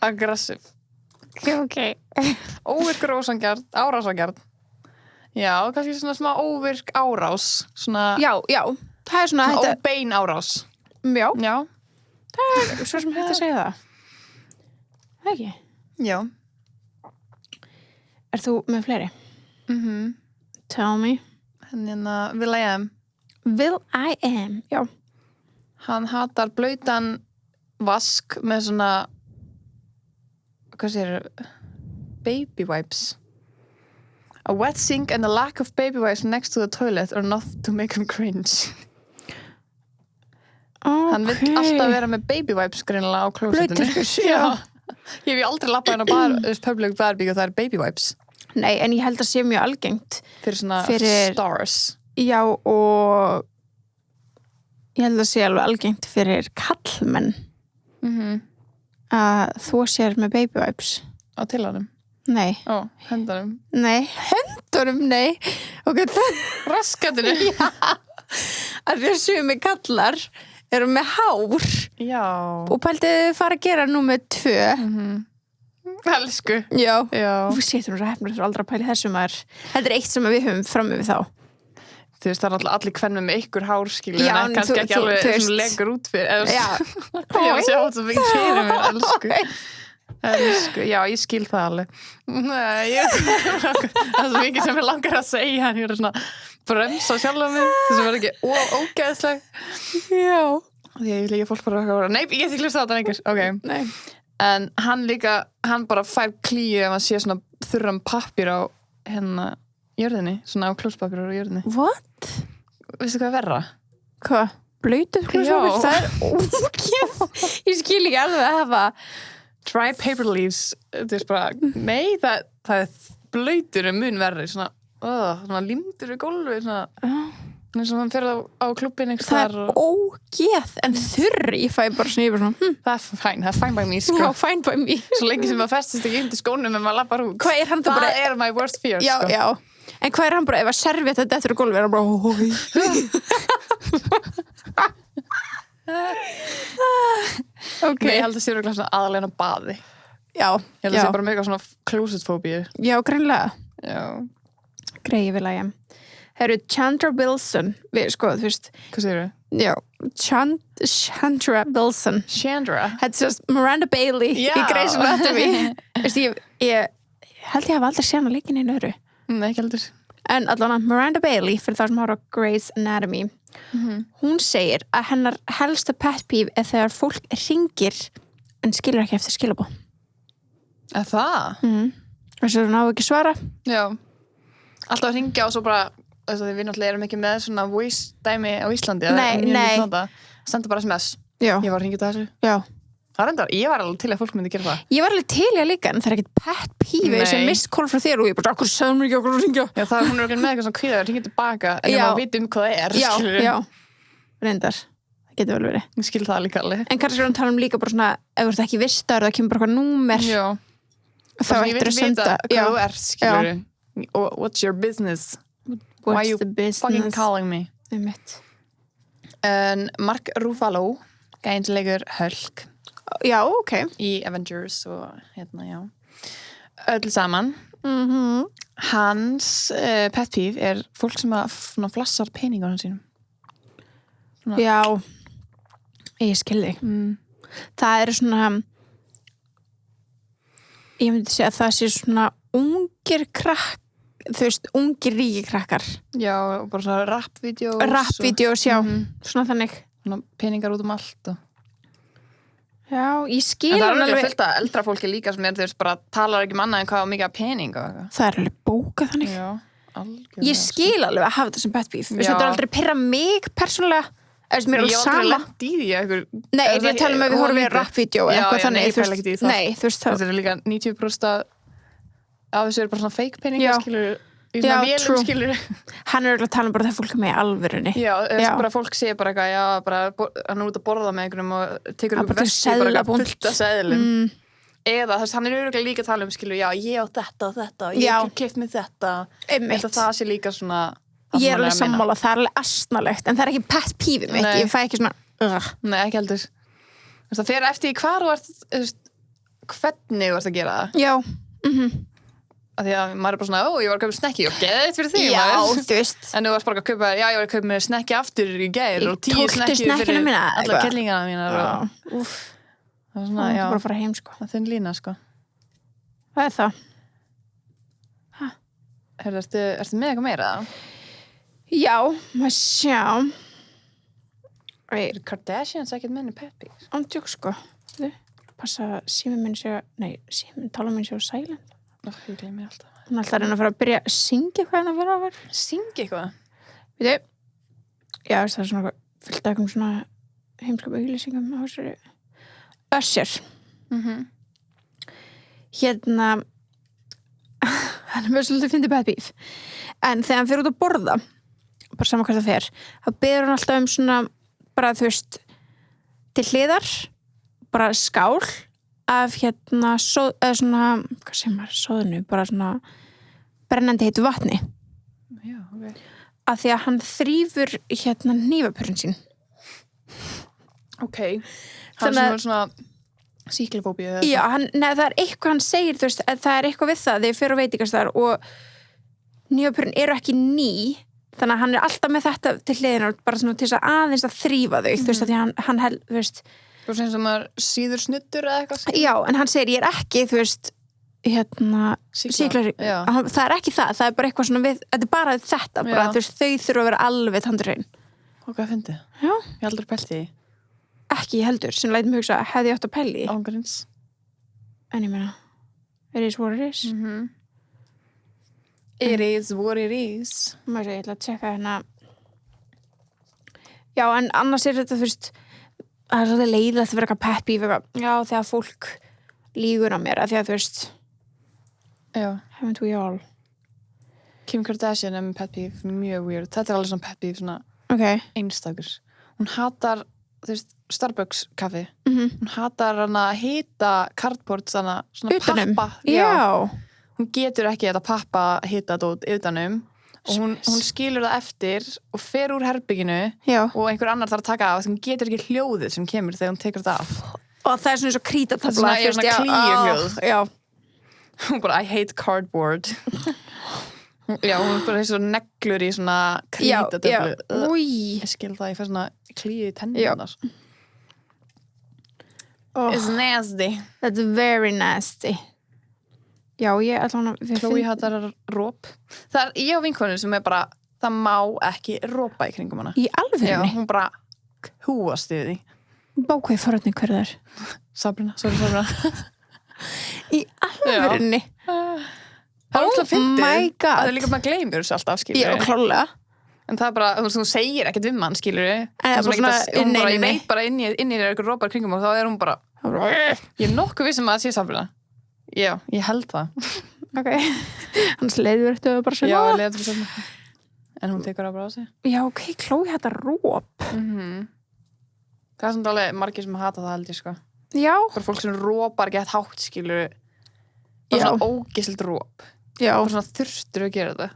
aggressive. Ok. Óvirkur árásagjarn. Já, kannski svona smá óvirk árás. Svona... Já. Það er svona... Óbein árás. Já. Já. Það er svo sem hægt að segja það. Það ekki? Já. Þú með fleiri? Tell me. Will I Am. Will I Am, já. Hann hatar blautan vask með svona hvað segir baby wipes. A wet sink and a lack of baby wipes next to the toilet are not to make him cringe. Hann vill alltaf vera með baby wipes greinilega á klósettinu. Já. Ég hef aldrei lappað inn á public bathing og það er baby wipes. Nei, en ég held að sé mjög algengt fyrir svona stars. Já, og ég held að sé alveg algengt fyrir kallmenn að þú sér með baby wipes á tillanum? Nei. Höndunum? Nei, höndunum, nei. Okay. Raskatinu? Já, að því að sumi kallar eru með hár. Já. Og pæltið þið fara að gera númer 2. Elsku. Já. Þú setur hún ræfnur, þú er aldrei að pæli þessum að þetta er eitt sem við höfum fram með þá. Þú veist, það er allir hvern með ykkur hárskilur en kannski ekki alveg sem legur út fyrir. Já. Ég var að sjá þetta svo mikið fyrir mér, elsku. Já, ég skil það alveg. Nei, það er svo mikið sem ég langar að segja en ég er svona bremsa sjálf á mig þess að vera ekki ógeðsleg. Já. Því ég líka fólk bara nei, ég get ekki hlusta á þetta einhvers. Ok. Nei. En hann bara fær klíu ef hann sé svona þurran pappír á jörðinni, svona á klóspapír á jörðinni. What? Veistu hvað er verra? Hvað? Blöytur klóspapír? Það er ógeð. Ég skil ekki alveg að hafa dry paper leaves. Það er bara, nei, það er blöytur mun verri, svona límdur við gólfi, svona eins og hann fyrir á klubbin það er ógeð, en þurr ég fæ bara svona, ég bara svona það er fine by me, sko. Já, fine by me. Svo lengi sem maður festist ekki undir skónum en maður lappar út. Hvað er hann það bara? Það er my worst fear, já, sko. Já, en hvað er hann bara ef að serviett þetta eftir á gólfi er hann bara ok. Nei, ég held að sé svona aðalega á baði. Já. Ég held að sé bara með eitthvað svona closet-fóbíu. Já, greinlega. Já. Greiði vil að ég. Herru, Chandra Wilson, sko, þú veist. Hvað segir þú? Já, Chandra Wilson. Chandra? Þetta sést Miranda Bailey í Grey's Anatomy. Þú veist, ég held ég hafa aldrei séð hana leikin einu öðru. Nei, ekki heldur. En allan að Miranda Bailey, fyrir það sem hafa á Grey's Anatomy, hún segir að hennar helsta pet peeve er þegar fólk hringir en skilur ekki eftir skilabóð. Það? Þess að hún á ekki svara. Já. Alltaf að hringja og svo bara við náttúrulega erum ekki með svona voice dæmi á Íslandi. Nei. Sendu bara SMS. Já. Ég var að hringja út af þessu. Já. Það reyndar, ég var alveg til að fólk myndi gera það. Ég var alveg til að líka, en það er ekkert pet peeve sem mist call frá þér og ég bara, okkur sagði mér ekki okkur að hringja. Já, það hún er með eitthvað svona kvíða að hringja tilbaka en ég má vita hvað það er. Já. Reyndar. Það getur vel verið. Ég skil það líka alveg. En kannski erum tala líka bara svona, ef þú ert ekki vistaður, það kemur bara eitthvað númer. Já. Þá ættir að senda. Hvað þú ert, skilur. What's your business? Why are you fucking calling me? En Mark Ruffalo, gæðinlegur Hulk. Já, ok. Í Avengers og já. Öll saman. Hans pet peeve fólk sem flassar peningunum sínum. Já, ég skil þig. Það svona, ég myndi segja að það sé svona ungir ungir ríki krakkar. Já, og bara svona rap-vídeós. Rap-vídeós, já. Svona þannig. Peningar út allt og... Já, ég skil en það alveg fullt að eldra fólki líka sem bara talar ekki annað en hvað mikið pening og eitthvað. Það alveg bókað þannig. Já, algjörlega. Ég skil alveg að hafa þetta sem pet peeve. Þetta aldrei pirra mig persónulega. Mér ég var aldrei lent í því eitthvað. Nei, ég tala um að við horfum við rap-vídeó eitthvað þannig. Nei, þú veist það. Þetta líka 90% af þessu bara svona fake peningar, skilur. Já, true. Hann örugglega að tala um bara það fólk með í alvörunni. Já, bara fólk segir bara eitthvað, hann út að borða með einhverjum og tekur upp veski bara fullt af seðlum. Eða hann örugglega líka að tala um, skilur, ég á þetta og þetta, ég hef keypt mér þetta. Einmitt. Það sé líka svona... Ég alveg sammála, það alveg astnalegt, en það ekki pet peeve mitt, ég fæ ekki svona... Nei, ekki heldur. Það fer eftir hvar þú ert, hvernig þú ert að gera það. Já, Af því að maður bara svona, ég var að kaupa snekki og geðið fyrir þig. Já, þú veist. En þú varst bara að kaupa, ég var að kaupa mér snekki aftur í gær og 10 snekki fyrir alla kellingana mínar. Úff, það var svona, bara að fara heim, sko. Það þinn lína, sko. Hvað er það? Hörðu, ertu með eitthvað meira? Já, maður sjá. Kardashians ekkert menni peppi. Andjók, sko. Passa síminn minn séu, tala minn séu silent. Ég gleymi alltaf. Hún ætlar að fara að byrja að syngja eitthvað en að vera á þér. Syngja eitthvað? Veitu? Já, það er svona fullt af eitthvað svona heimskap auglýsingum á þessari Usher. Hann er mjög svolítið fyndið pet peeve. En þegar hann fer út að borða, bara saman hvað það fer, þá biður hann alltaf svona, bara þú veist, til hliðar, bara skál, af svona, hvað segir maður, sóðinu, bara svona brennandi heitu vatni. Já, ok. Af því að hann þrífur hnífapörun sín. Ok. Hann er svona sýklifóbíu. Já, það er eitthvað hann segir, þú veist, það er eitthvað við það þegar ég fer á veitingastaðar og hnífapörun eru ekki ný, þannig að hann er alltaf með þetta til hliðina bara svona til þess að aðeins að þrífa þau, þú veist, að því hann held, þú veist, Þú sem maður síður snuttur eða eitthvað? Já, en hann segir, ég er ekki, þú veist, síklari. Það er ekki það er bara eitthvað svona við, þetta er bara þetta, bara, þú veist, þau þurfa að vera alveg tandurrein. Og hvað fyndi? Já. Ég aldrei pælt í. Ekki heldur, sem læt mig hugsa, hefði ég átt að pæli. Ángurins. En ég meina, it is what it is. It is what it is. Má ég ætla að tjekka hérna. Já, en annars er þetta, þú veist, það er svolítið leiðilegt að vera eitthvað pet peeve, já, þegar fólk lýgur á mér, að því að þú veist, haven't we all? Kim Kardashian er með pet peeve, mjög weird. Þetta er alveg svona pet peeve, svona einstakur. Hún hatar, þú veist, Starbucks kaffi. Hún hatar hana hita cardboard, svona utanum. Pappa. Já. Hún getur ekki þetta pappa hita dót utanum. Og hún skilur það eftir og fer úr herbygginu og einhver annar þarf að taka af, hún getur ekki hljóðið sem kemur þegar hún tekur það af. Og það er svona eins og krítatabla. Það er svona klíuhljóð. Já. Hún bara, I hate cardboard. Já, hún bara er svona neglur í svona krítatablu. Új. Ég skil það, ég fær svona klíu í tennunar. It's nasty. That's very nasty. Já, ég ætla að... Chloe hattar róp. Það er ég og vinkonur sem er bara, það má ekki rópa í kringum hana. Í alvörunni? Já, hún bara húast yfir því. Bákveð forröndni hver það er? Sabrina. Í alvörunni? Það alltaf fyndið. My God. Það líka maður gleymir þessu alltaf, skilur. Já, klálega. En það bara, þú segir ekkert við mann, skilur. En ég veit bara inn í eitthvað rópar kringum og þá hún bara, ég nokkuð vissum að það sé Sabrina. Já, ég held það. Ok. Hans leiður eftir bara sem já, leiður eftir sem. En hún tekur það bara á sig. Já, ok, Chloe þetta róp. Það samt alveg margir sem hata það held ég, sko. Já. Bara fólk sem rópar gett hátt, skilur. Bara svona ógeðslega róp. Já. Bara svona þurstur að gera þetta.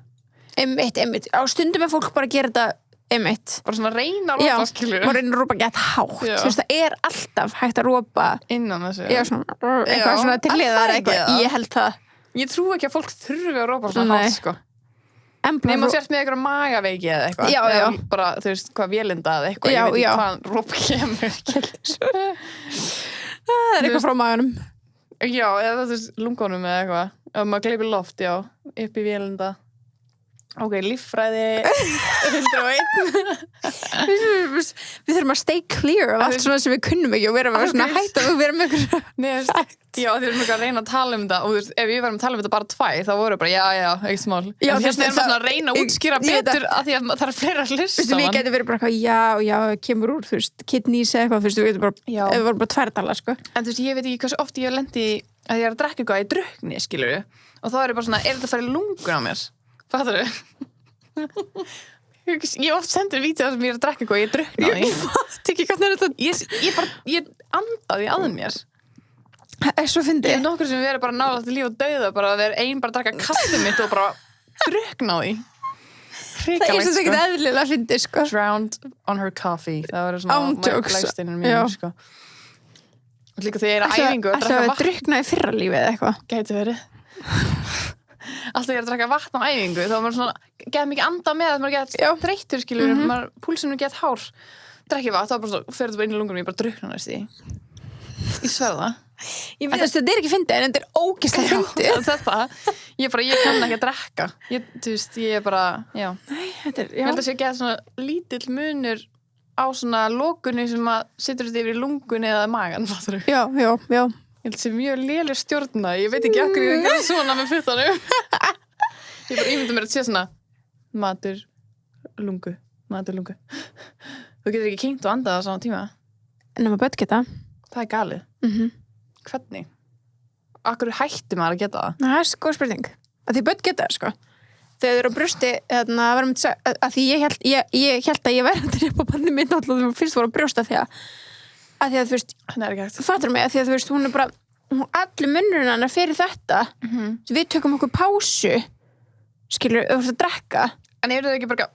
Einmitt. Á stundum er fólk bara að gera þetta einmitt. Bara svona reyna að rópa, skilur. Já, reyna að rópa gett hátt. Þú veist, það alltaf hægt að rópa innan þessu. Já, svona, eitthvað svona til liðar eitthvað. Ég held það. Ég trú ekki að fólk þurfi að rópa svona hátt, sko. Nei, maður sért með eitthvað magaveiki eða eitthvað. Já. Eða bara, þú veist, hvað vélinda eða eitthvað. Ég veit ekki hvaðan róp kemur. Það eitthvað frá maganum. Já, eða þú veist, lungunum eða eitthvað. Ef maður gleypir loft, já, upp í vélinda. Ok, líffræði 101. Við þurfum að stay clear af allt svona sem við kunnum ekki og vera með svona hætt og vera með eitthvað. Já, þið erum ekki að reyna að tala um þetta og þú veist, ef við varum að tala um þetta bara tvær þá voru bara, já, ekkert smál. Já, en þess vegna erum við að reyna að útskýra betur að því að það er fleira að hlusta. Þú veist, við getum verið bara eitthvað, já, kemur úr, þú veist, kidneys eða eitthvað, þú veist, við getum bara, ef við vorum bara tværtala, sko. En þú veist, ég veit ekki hversu oft ég lendi að ég er að drekka eitthvað í drukkni, skilur við, og þá er ég bara svona, er þetta að fara í lungun á mér? Fattar þú? Ég oft sendur vídeó sem ég er að drekka eitthvað og ég drukkna því. Ég fatt ekki hvernig þetta. Ég andaði að mér. Það er svo fyndið. Ég er nokkur sem verið bara nálægt líf og dauða bara að vera ein bara að drekka kaffið mitt og bara drukkna því. Það er svo ekkert eðlilega fyndið, sko. Drowned on her coffee. Það var svona lægsteinir mínu, sko. Og líka þegar ég er að æfingu að drekka vatn. Alltaf drukkna í fyrra lífið eða eitthvað. Gæti verið. Alltaf ég er að drekka vatn á æfingu þá er maður svona, get mikið anda með að maður get þreyttur, skilur, púlsinu get hár drekki vatn, þá er bara svo fyrir þetta bara inn í lungunum, ég bara drukkna næst í ég sverða ég veit að þetta er ekki fyndið en þetta er ógeðslega fyndið ég kann ekki að drekka þú veist, ég er bara ég held að sé að geta svona lítill munur á svona lokunni sem að situr þetta yfir í lungunni eða magan, fattar þú? Já Ég held sem mjög léleg stjórna. Ég veit ekki okkur ég er svona með puttanum. Ég bara ímynda mér að sé svona matur, lungu. Þú getur ekki kynnt og andað á sama tíma. Nema börn geta. Það er galið. Hvernig? Akkur hætti maður að geta það? Það er góð spurning. Að því börn geta það, sko. Þegar þau eru á brjósti, að því ég held að ég væri að drepa barnið mitt náttúrulega þegar fyrst voru á brjósta því að þú veist, fattur mig að því að þú veist, hún er bara, allir munnurinn hennar fyrir þetta, við tökum okkur pásu, skilur, þú veist að drekka. En eru þau ekki bara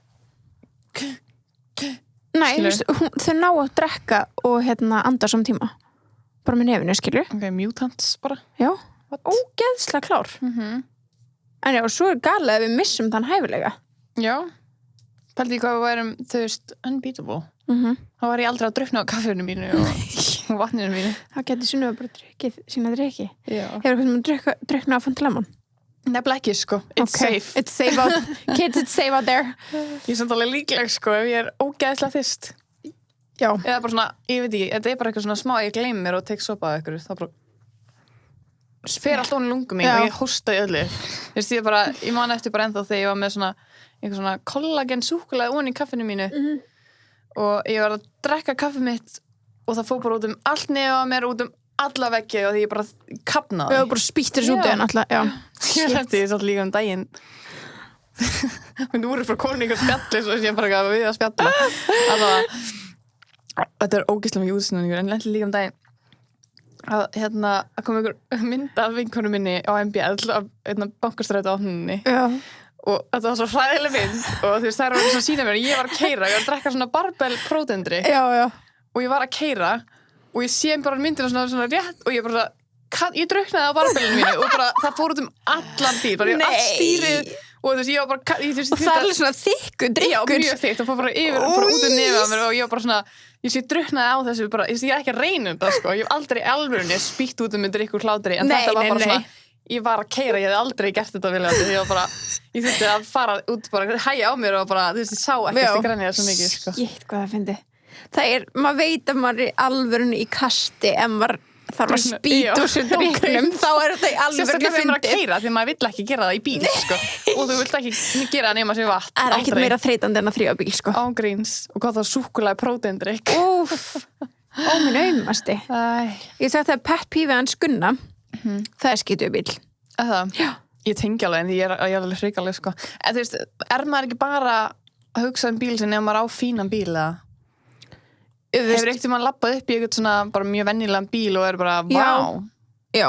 Nei, þú veist, þau ná að drekka og anda saman tíma, bara með nefinu, skilur. Ok, mutants bara. Já, ógeðslega klár. En já, svo er galið að við missum þann hæfilega. Já. Pældi ég hvað við værum, þú veist, unbeatable. Þá var ég aldrei að drukkna á kaffinu mínu og vatninu mínu. Það getur Sunneva bara drukkið sína drykki. Hefur hvernig drukkna á Fanta Lemon? Nefnilega ekki, sko. It's safe. It's safe out. Kids, it's safe out there. Ég er samt alveg líkleg, sko, ef ég er ógeðslega þyrst. Já. Eða bara svona, ég veit ekki, þetta er bara eitthvað svona smá, ég gleymi mér og tek sopa af ykkur. Það bara fer allt ofan í lungum mín og ég hósta í öllu. Þú veist, ég man eftir bara ennþá þegar ég var með svona eitthvað svona kollagen súkkulaði ofan í kaffinu mínu og ég var að drekka kaffið mitt og það fór bara út allt nefn á mér, út alla veggi og því ég bara kapnaði. Já, bara spýttir þessu út en alltaf, já. Ég hætti því svolítið líka daginn. Nú voru frá komin ykkur spjalli svo ég bara gaf við að spjalla. Þetta er ógeðslega mikið útsendingur en lenti líka daginn að kom ykkur mynd af vinkonu minni á MBL af bankastræti á henni. Já. Og þetta var svo hræðileg mynd og þú veist það var svona að sína mér ég var að keyra, ég var að drekka svona barbell prótendrykk og ég var að keyra og ég sé bara myndina svona rétt og ég bara ég drukknaði á barbellinu mínu og bara það fór út allan bíl, bara ég allt stýrið og þú veist ég var bara og það er svona þykkur drykkur já, mjög þykkt, það fór bara yfir bara út nefið á mér og ég var bara svona ég sé drukknaði á þessu bara, ég er ekki að reyna þetta sko, ég hef aldrei alvörunni spýtt út með drykkur hlátri en þetta var bara svona ég var að keyra, ég hef aldrei gert þetta viljandi ég var bara, ég þurfti að fara út bara hæja á mér og bara, þú veist, ég sá ekkert í grænja svo mikið, sko. Shit, hvað það fyndi. Það er, maður veit að maður er alvörunni í kasti en maður þarf að spýta úr sér drikknum þá þetta í alveg sérstaklega þegar maður að keyra því maður vill ekki gera það í bíl sko. Og þú vilt ekki gera það nema sér vatn það ekkert meira þreytandi en að þrífa bíl sko. Ángríns og hvað það súkkulaði próteindrykk minn aumasti ég sagt að pet peeve hans Gunna það skítuð bíl ég tengi alveg en ég er alveg hrikaleg sko. En þú veist, maður ekki bara að hugsa bíl sinni ef maður á fínan bíl eða hefur ekkert mann lappað upp í eitthvað svona bara mjög venjulegan bíl og bara já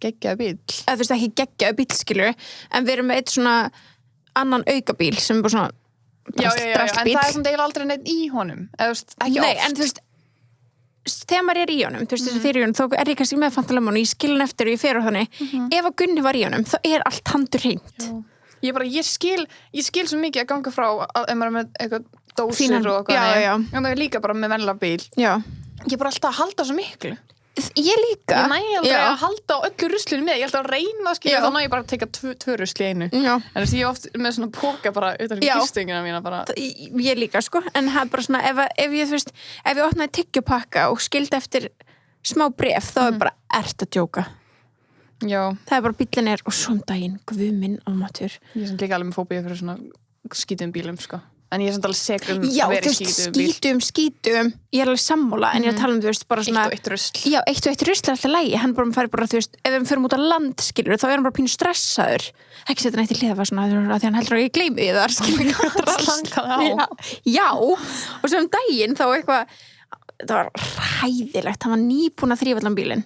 geggjaði bíl þú veist ekki geggjaði bíl skilur en við erum með eitt svona annan aukabíl sem er bara svona en það er svona eiginlega aldrei neitt í honum eða þú veist, ekki oft en þú veist þegar maður er í honum, þú veist þessi þegar í honum þá er ég kannski með fantalemón og ég skilin eftir og ég fer á þannig ef að Gunni var í honum, þá er allt handur hreint ég skil svo mikið að ganga frá ef maður er með eitthvað dósir og eitthvað en það er líka bara með vennilega bíl ég er bara alltaf að halda svo miklu ég líka ég næ aldrei að halda á öllu ruslinu með ég held að reyna að skilja þá næ ég bara að teka tvö rusli í einu en þess að ég oft með svona póka bara utan í gistingina mína bara ég líka sko en það er bara svona ef ég þú veist ef ég opnaði tyggjupakka og skildi eftir smá bref þá er bara ert að djóka það er bara bíllinn og svo daginn guð minn almatur ég er sem líka alveg með fóbíu fyrir svona skítum bílum sko en ég er samt alveg segur að vera í skítum ég er alveg sammála en ég er að tala þú veist bara svona eitt og eitt rusl eitt og eitt rusl er alltaf lægi hann bara þú veist ef við förum út á land skilur þá er hann bara pínu stressaður ekki setja neitt í hliða svona því hann heldur að ég gleymi því þar já og svo daginn þá eitthvað það var hræðilegt hann var nýbúin að þrífa allan bílinn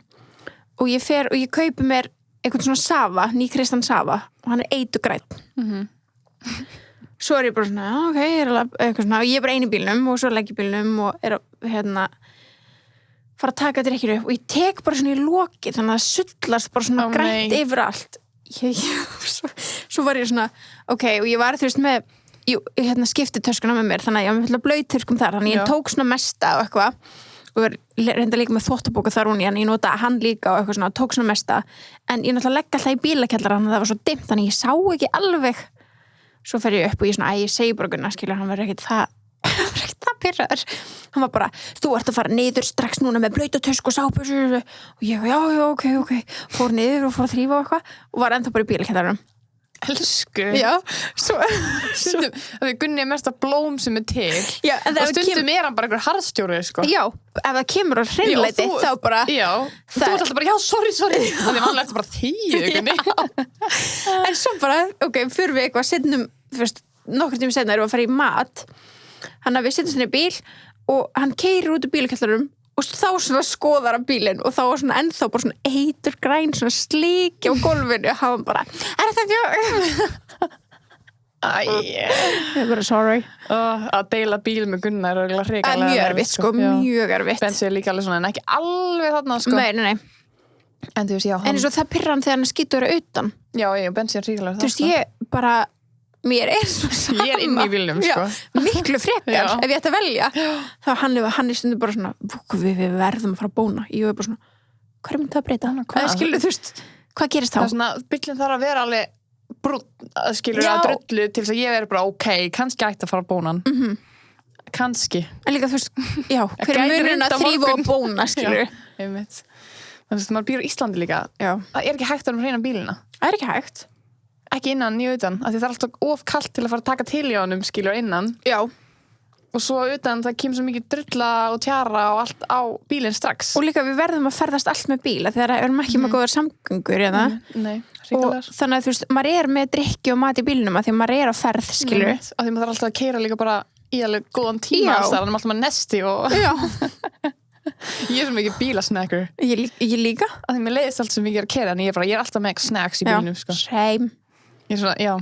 og ég fer og ég kaupi mér eitthvað svona Sava nýkristan Sava og hann er eitugræn svo er ég bara svona, ok, ég er bara einu bílnum og svo legg ég bílnum og er að fara að taka drikkinu upp og ég tek bara svona í loki þannig að það sullast bara svona grænt yfir allt svo var ég svona ok, og ég var þú veist með skipti töskuna með mér þannig að ég var með blautöskum þar þannig að ég tók svona mesta og eitthvað og reynda líka með þvottabóka þar hún en ég nota hann líka og eitthvað svona tók svona mesta en ég náttúrulega legg alltaf í bílakjallara þannig að það var svo dimmt þannig að ég sá ekki alveg svo fer ég upp og ég svona, ég segi bara Gunnar skilur, hann verður ekkert það pirraður hann var bara, þú ert að fara niður strax núna með blautatösk og sápur og ég, já, ok fór niður og fór að þrífa og eitthvað og var ennþá bara í bílakjallaranum elsku já, svo Gunni er mest að blóm sem er til og stundum er hann bara einhver harðstjóri sko. já, ef það kemur á hreinleiti þá bara þú ert alltaf bara, já, sorry þannig vanlega eftir bara Gunni en svo bara, ok, fyrir við eitthvað setnum, fyrst, nokkur tíma setna erum við að fara í mat hann að við setjum svona í bíl og hann keyrir út úr bílakjallarum og þá svona skoðar hann bílinn og þá var svona ennþá bara svona eiturgræn svona slíki á gólfinu og hann bara, er þetta ég er bara sorry að deila bíl með Gunnar er hrikalega mjög erfitt sko, mjög erfitt Bensi er líka alveg svona, en ekki alveg þarna sko nei en þú veist, já en eins og það pirrar hann þegar hann skýtur utan já, Bensi er hrikalega þú veist, ég bara mér er svo sama ég er inn í bílnum sko miklu frekar, ef ég ætti að velja þá hann er stundum bara svona við verðum að fara að bóna ég er bara svona, hvað er myndið að breyta? Eða skilur þú veist, hvað gerist þá? það er svona, bílinn þarf að vera alveg brúnn, skilur að drullu til þess að ég verður bara, ok, kannski ætti að fara að bóna hann kannski en líka þú veist, já, hver er munurinn að þrífa og bóna, skilur einmitt, þannig að maður býr á Íslandi líka það er ekki hægt að reyna bílina það er ekki hægt ekki innan, nýja utan, af því það er alltaf of kalt til að fara að taka til í honum, skilur innan já og svo utan það kemur svo mikið drulla og tjara og allt á bílinn strax og líka við verðum að ferðast allt með bíla þegar við erum ekki með góðar samgöngur og þannig að þú veist, maður er með drykki og mat í bílnum að því maður er á ferð, skilur af því maður þarf alltaf að keyra líka bara í alveg góðan tíma þannig að maður alltaf með nesti og ég er svo mikið bílasnacker ég líka af því mér leiðist alltaf svo mikið að keyra en ég er alltaf með snacks í bílnum sko. Same ég er svona, já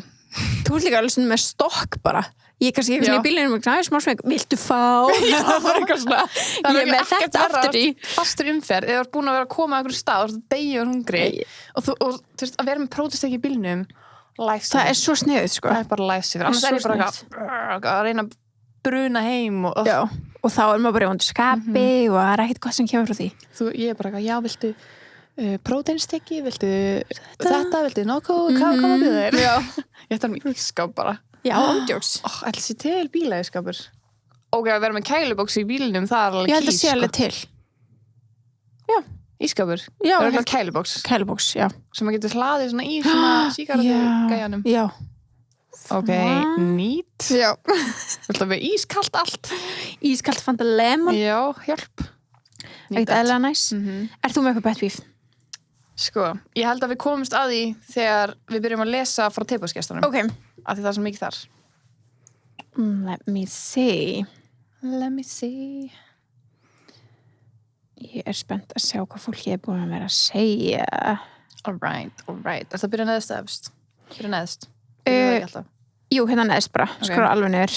þú ert líka alveg svona með stokk bara ég kannski ekki svona í bílunum og knæði smá smeg viltu fá? það var eitthvað svona ég er með þetta aftur í fastur umferð eða þú ert búin að vera að koma að einhverju stað og þú ert degi og hungri og þú veist að vera með prótistekki í bílnum það er svo sniðuð sko það er bara læsið annars er ég bara að reyna að bruna heim og þá er maður bara í vondu skapi og það er ekkert gott sem kemur frá því ég er bara, já, viltu próteinstekki, viltu þetta, viltu nokkuð, hvað maður byrða þér ég ætti að mjög ískap bara já, ándjóks ætla sér til bílaískapur ok, að vera með kælubóks í bílnum, það er alveg ég held að sé alveg til já, ískapur? Já. Það kæliboks. Kæliboks, já. Sem maður getur hlaðið svona í svona sígarettu gæjanum. Já. Ok, nýtt. Já. Viltu að við ískalt allt? Ískalt Fanta Lemon. Já, hjálp. Ekkert eðlilega næs. Ert þú með eitthvað pet peeve? Sko, ég held að við komumst að því þegar við byrjum að lesa frá teipaskestunum. Ok. Af því það er svo mikið þar. Let me see. Let me see. Ég spennt að sjá hvað fólki búin að vera að segja. Alright. Er það byrja neðst efst? Byrja neðst? Jú, hérna neðst bara. Okay. Skora alveg niður.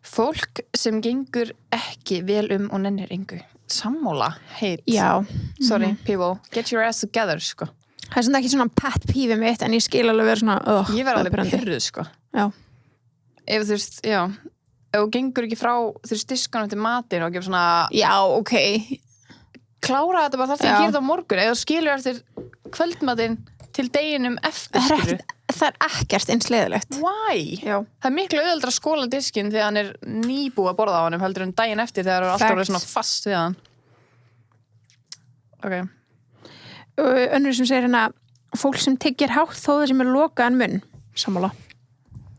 Fólk sem gengur ekki vel og nennir engu. Sammála, heit. Já. Sorry, people. Get your ass together, sko. Það er svona ekki svona pet peeve mitt, en ég skil alveg vera svona, ég verð alveg pyrruð, sko. Já. Ef þú veist, já. Ef þú gengur ekki frá, þú veist, diskanum til matinn og gefur svona... Já, ok. Klára þetta bara þar til að gera þetta á morgun. Ef þú skilur eftir kvöldmatinn til deginum eftir, skilur. Það er ekkert eins leiðilegt. Why? Já. Það er miklu auðveldara að skóla diskinn þegar hann er nýbúið að borða á honum heldur en daginn eftir þegar það er alltaf svona fast við hann. Ok. Önnur sem segir hérna, fólk sem tyggir hátt þó það sem er lokaðan munn. Sammála.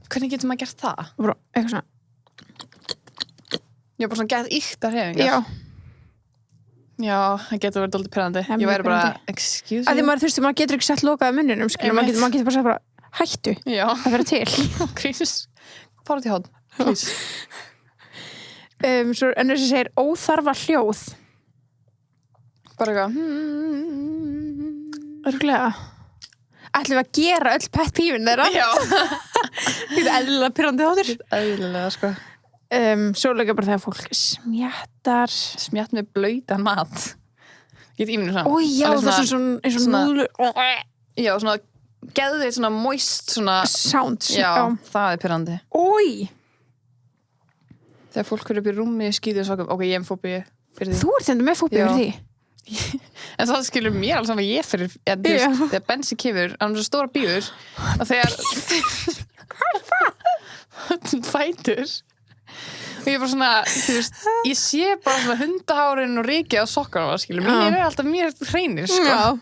Hvernig getur maður gert það? Bara eitthvað svona. Já, bara svona gett ykta hreyfingar. Já. Já, það getur verið dálítið pirrandi. Ég væri bara, excuse me. Að því maður, þú veist, maður getur ekki sett lokaða munninum, skilur, maður getur bara sagt bara, hættu, að vera til. Krísis, fara til hótt, please. Svo önnur sem segir óþarfa hljóð. Bara eitthvað. Örglega. Ætlum við að gera öll pet peeve-in þeirra? Já. Þetta er eðlilega pirrandi þáttur. Eðlilega, sko. Svo líka bara þegar fólk smjattar. Smjatt með blautan mat. Ég get ímyndið svona. Ó já, það er svona eins og núðlu. Já, svona geðveit svona moist svona sounds. Já, það er pirrandi. Ói. Þegar fólk fyrir upp í rúmi skýður og sokum, ok, ég fóbi fyrir því. Þú ert þetta með fóbi fyrir því? En það skilur mér alls saman ég fyrir þegar Bensi kemur, hann er svo stóra bíður og þegar hvað er það? Fætur og ég er bara svona, þú veist, ég sé bara svona hundahárin og rykið á sokkanum, skilur, mér er alltaf mjög hreinir, sko.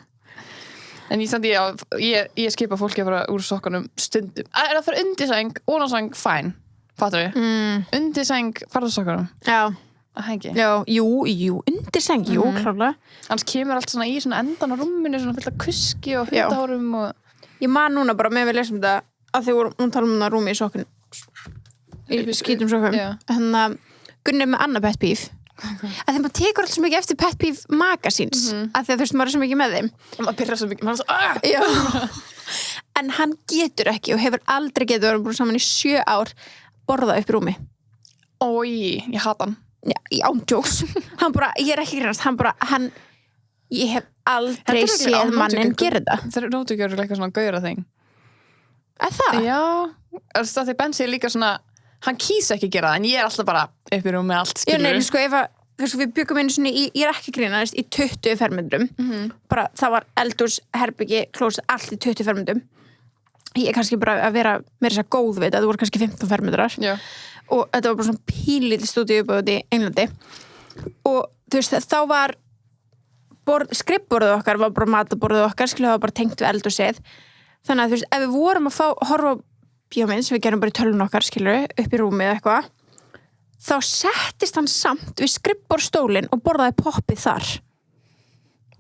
En ég skipa fólki að fara úr sokkanum stundum. Er það fyrir undirsæng, ónársæng, fæn, fattur við? Undirsæng, fara úr sokkanum. Já. Það hengi. Já, jú, undirsæng, jú, klárlega. Annars kemur allt svona í svona endan á rúminu, svona fullt af kuski og hundahárum og... Ég man núna bara með við lesum þetta að þau voru, hún tala um það rúmi í sokkun. Í skítum sokkum. Þannig að Gunni með annað pet peeve. Að þegar maður tekur alltaf svo mikið eftir pet peeve maka síns. Að því að þú veist, maður er svo mikið með þeim. Og maður byrjar svo mikið, maður er svo... Já. En hann getur ekki og hefur aldrei getur verið búin saman í 7 ár borða upp í rúmi. Ói, ég hata hann. Já, ándjóks. Hann bara, ég er ekki grænast, ég hef aldrei séð mannin gera þetta. Það er nótugjörður eitthvað svona gauðra þing. Það? Já, það því Bensi er líka svona, hann kýs ekki gera það, en ég er alltaf bara upp í rúmi með allt, skilur. Já, nei, sko, við byggum einu svona ég er ekki grínast, í 20 fermetrum. Bara, það var eldhús, herbyggi, klósett, allt í 20 fermetrum. Ég er kannski bara að vera meira þess að góð við þetta, það voru kannski 15 fermetrar. Já. Og þetta var bara svona pínlítið stúdíu upp í Englandi og þú veist þá var skrifborðið okkar var bara mataborðið okkar skilja það var bara tengt við eldhúsið þannig að þú veist ef við vorum að horfa bíómynd sem við gerum bara í tölvun okkar skilju upp í rúmið eitthvað þá settist hann samt við skrifborðstólinn og borðaði poppið þar.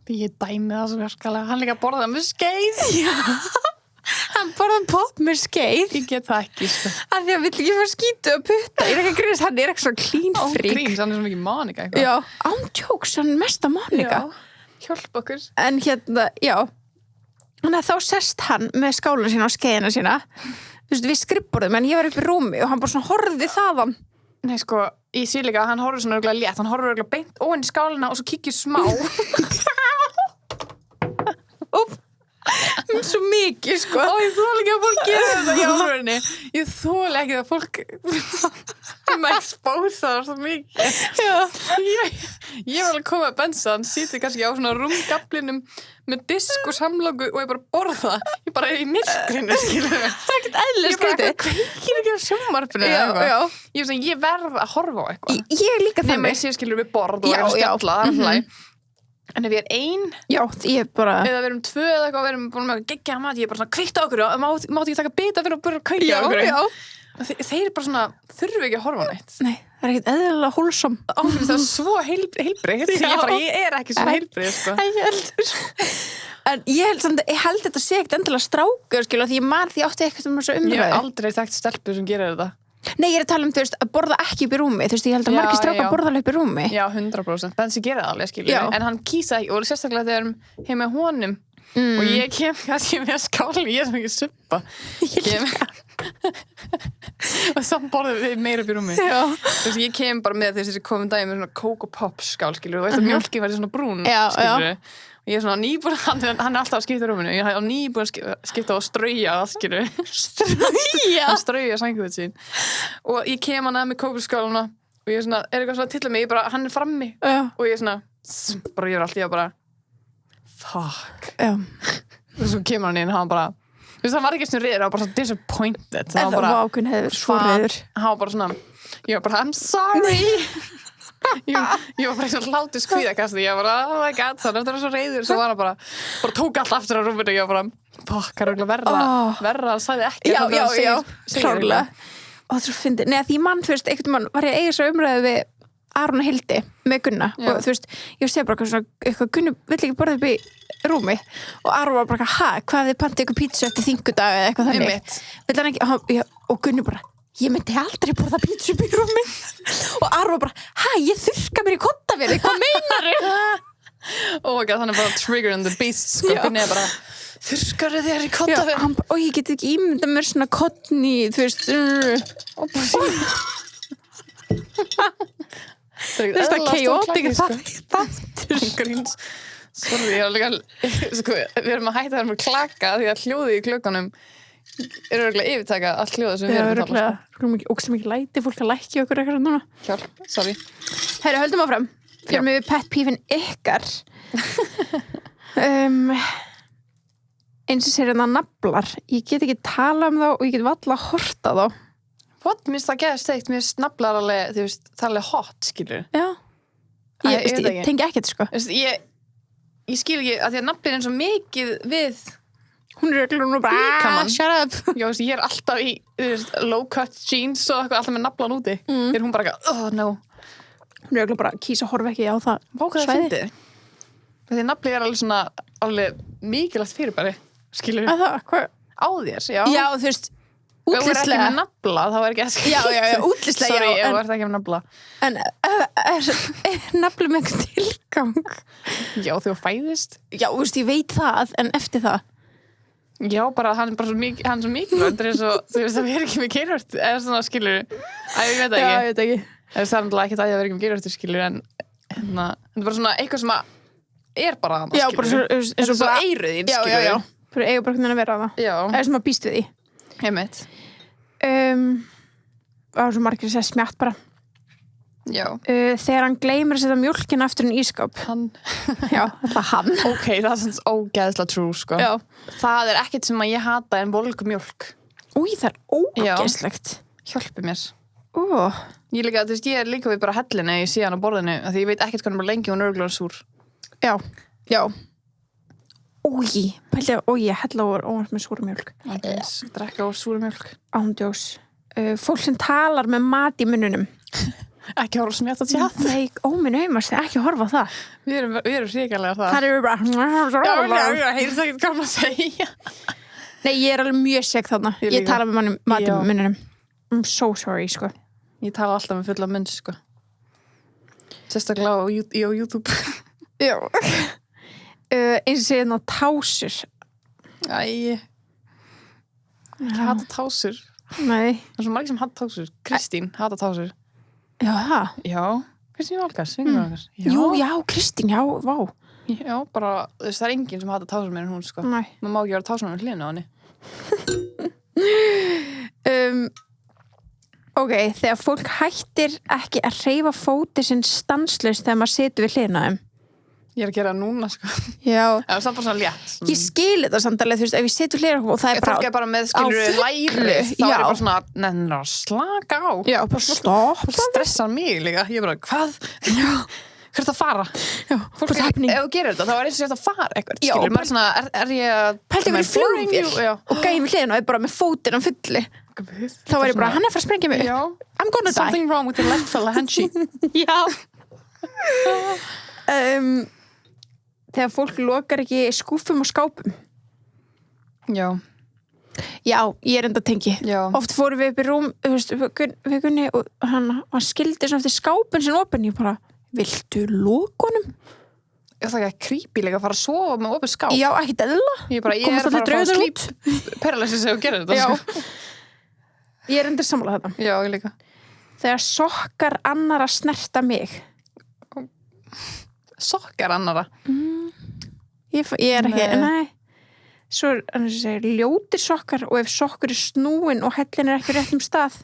Ég dæmi það svo verkalega hann líka borðaði með skeið. Já. Hann borðaði popp með skeið. Ég get það ekki, sko. Að því að vill ekki fara skítu og putta. Ég er ekki að grínast, hann er ekki svo clean freak. Gríns, hann er svo mikið Monika eitthvað. Já, ándjóks, hann er mesta Monika. Já, hjálp okkur. En hérna, já. Þannig að þá sest hann með skáluna sína og skeiðina sína. Þú veist, við skrifborðum, en ég var upp í rúmi og hann bara svona horfði þaðan. Nei, sko, ég sé líka að hann horfði svona örugglega létt. Hann horfði örugglega beint ofan í skálina og svo kíkir smá. Svo mikið, sko. Ó, ég þóla ekki að fólk gera þetta í áhverjunni. Ég þóla ekki að fólk maður expósa það svo mikið. Já. Ég var alveg komið að bensa, hann sýti kannski á svona rúmgaflinum með disk og samloku og ég bara borða. Ég bara er í myrkrinu, skilur við. Það er ekkert eðlilega skrítið. Ég bara kveikir ekki á sjónvarpinu eða eitthvað. Ég verð að horfa á eitthvað. Ég er líka þannig. Nei, með sér skilur við borð og er að spjalla, það er hlæg. En ef ég ein já, ég bara eða við erum 2 eða eitthvað, við erum búin með geggja mat, ég er bara svona kvitt á okkur og mátt ekki taka bita fyrir að byrja að kveikja á okkur. Þeir bara svona þurfi ekki að horfa neitt. Nei, það ekkert eðlilega wholesome. Það svo heilbrigt. Ég er ekki svo heilbrigt, sko. En ég held þetta sé ekkert endilega strákur, skilu, því ég man því átti eitthvað þessu umræðu. Ég hef aldrei þekkt stelpu sem gerir þetta. Nei, ég er að tala þú veist, að borða ekki upp í rúmi. Þú veist, ég held að margir strákar borða alveg upp í rúmi. Já, 100%. Bensi gerir það alveg, skilur. En hann kýsa ekki, og sérstaklega þegar heim með honum. Og ég kem kannski með skáli, ég er svona ekki suppa. Og samt borðum við meira upp í rúmi. Þú veist, ég kem bara með þessi komum daginn með svona Coco Pops skál, skilur. Og veist að mjólkin væri svona brún, skilur. Og ég er svona nýbúin, hann er alltaf að skipta rúminu. Ég er nýbúin að skipta og strauja allt, skilur. Strauja? Hann strauja sænguveit sín. Og ég kem hann að með kókuskáluna og ég er svona, er eitthvað svona að tilla mig, hann er frammi. Og ég er svona, bara ég er alltaf, ég bara fuck. Og svo kemur hann inn og hann bara, þú veist, hann var ekki svona reyður, hann var bara svona disappointed. Það var ákveðin hefur svo reyður. Hann var bara svona, ég var bara, I'm sorry. Ég var bara svona hlátur skvíðakasti, ég var bara, oh my god, þannig að það var svo reyður. Svo var hann bara tók allt aftur á rúminu og ég var bara, fuck, hann er verra, hann sagði ekki. Já, klárlega. Og það svo fyndi, neða því mann, þú veist, einhvern mann var ég að eiga svo umræðu við Aron og Hildi með Gunna og þú veist, ég sé bara eitthvað Gunni vill ekki borða upp í rúmi og Aron var bara, hvað þið pantið ykkur pítsu eftir þingudag eða eitthvað þannig vill hann ekki, og Gunni bara ég myndi aldrei borða pítsu upp í rúmi og Aron var bara, ég þurrka mér í kottavél, hvað meinar þið? Oh my god, hann er bara trigger in the beast, sko, Gunni er bara þurrkar þér í kottavél og ég get ekki ímynda mér svona kottni, þú veist Það er það chaotic gríns. Sorry, ég var líka sko, við erum að hætta þar með klaka því að hljóði í klukkanum eru örugglega yfirtaka allt hljóða sem við erum að tala og sem ekki læti, fólk að lækja okkur eitthvað núna. Hjálp, sorry. Herru, höldum áfram. Fyrir mig við pet peeve-in ykkar. Eins og sér naflar. Ég get ekki tala þá og ég get valla að horta þá. What? Mér finnst það geðast steikt, mér finnst naflar alveg, þú veist, það er alveg hot, skilur. Já. Ég tengi ekkert, sko. Ég skil ekki, að því að naflin er svo mikið við... Hún er öllum og bara, shut up. Já, ég er alltaf í low cut jeans og eitthvað, alltaf með naflan úti. Þegar hún bara eitthvað, oh no. Hún er öllum bara, kýsa horfa ekki á það svæði. Því nafli er alveg svona, alveg mikilvægt fyrirbæri, skilur. Það, hvað? Á þér, já. Já, þú veist, útlitslega. Ef þú er ekki með nafla, þá er ekki að skilja. Já, útlitslega, sorry, ef þú ert ekki með nafla. En er nafli með einhvern tilgang? Já, þú fæðist. Já, þú veist, ég veit það, en eftir það. Já, bara hann er bara svo mikið, hann er svo mikilvægt, þú veist, það er ekki með geirvört, eða svona, skilur. Ég veit ekki. Já, ég veit ekki. Það er náttúrulega ekkert að ég vera ekki með geirvörtu, skilur, en þetta er bara svona eitthvað sem er bara það, skilur. Já, bara svo eyruðin, skilur. Já, bara eiga bara hvernig að vera það. Já. Það er sem að býst við því. Einmitt. Það var svo margir að segja smjátt bara. Já. Þegar hann gleymir að setja mjólkina aftur í ískáp. Hann. Já, það hann. Ok, það er svona ógeðslega true, sko. Já. Það er ekkert sem að ég hata en volgu mjólk. Új, það er ógeðslegt. Hjálpi mér. Ég er líka við bara hellinu ég sé hann á borðinu, af því ég veit ekkert hvernig bara lengi hún örgulega súr. Já. Új, hella úr óvart með súrumjólk. Drekka úr súrumjólk. Ándjós. Fólk sem talar með mat í munnunum. Ekki horfa smjátt að tjátt. Nei, óminn auðmast, ekki horfa á það. Við erum hrikalega það. Það eru bara... Já, heyrðu það ekki hvað maður að segja. Nei, ég er alveg mjög seg þarna. Ég tala með mat í munnunum. I'm so sorry, sko. Ég tala alltaf með fulla munn, sko. Sérstaklega á YouTube. Já. Eins og segja tásur. Æ. Ég hata tásur. Nei. Það er svo margir sem hata tásur. Kristín hata tásur. Já, það? Já. Kristín Valgars. Já, Kristín, já, vá. Já, bara, það er enginn sem hata tásur meira en hún, sko. Nei. Maður má ekki vera tásur með hlýna á henni. Ok, þegar fólk hættir ekki að hreyfa fóti sinn stanslaust þegar maður situr við hlýna þeim. Ég er að gera það núna, sko. Já. Það er samt bara svona létt. Ég skil þetta samt alveg, þú veist, ef ég situr hlýna og það er bara... Fólk er bara með, skilur, læri, þá er bara svona, slaka á. Já, bara stopp. Það stressar mig líka. Ég er bara, hvað? Já. hvert að fara fólk ef þú gerir þetta, þá eins og sér að fara eitthvað skilur, maður svona, ég að pældi að vera flugvél og gæði mig hliðina og er bara með fótinn á fulli þá var ég bara, hann er að fara að sprengja mig I'm gonna die something wrong with the left fella henshi já þegar fólk lokar ekki skúfum og skápum já, ég er enda tengi oft fórum við upp í rúm við Gunni og hann skildi svona eftir skápin sem opin ég bara, viltu lokunum? Það er ekki creepy-lega að fara að sofa með opið skáp já, ekkert eðla ég er að fara að fá slíp paralysis ef þú gerir þetta sko. ég er endur sammála þetta já, ég líka þegar sokkar annara snerta mig sokkar annara ég er ekki, nei svo er ljótir sokkar og ef sokkur er snúin og hellin er ekki réttum stað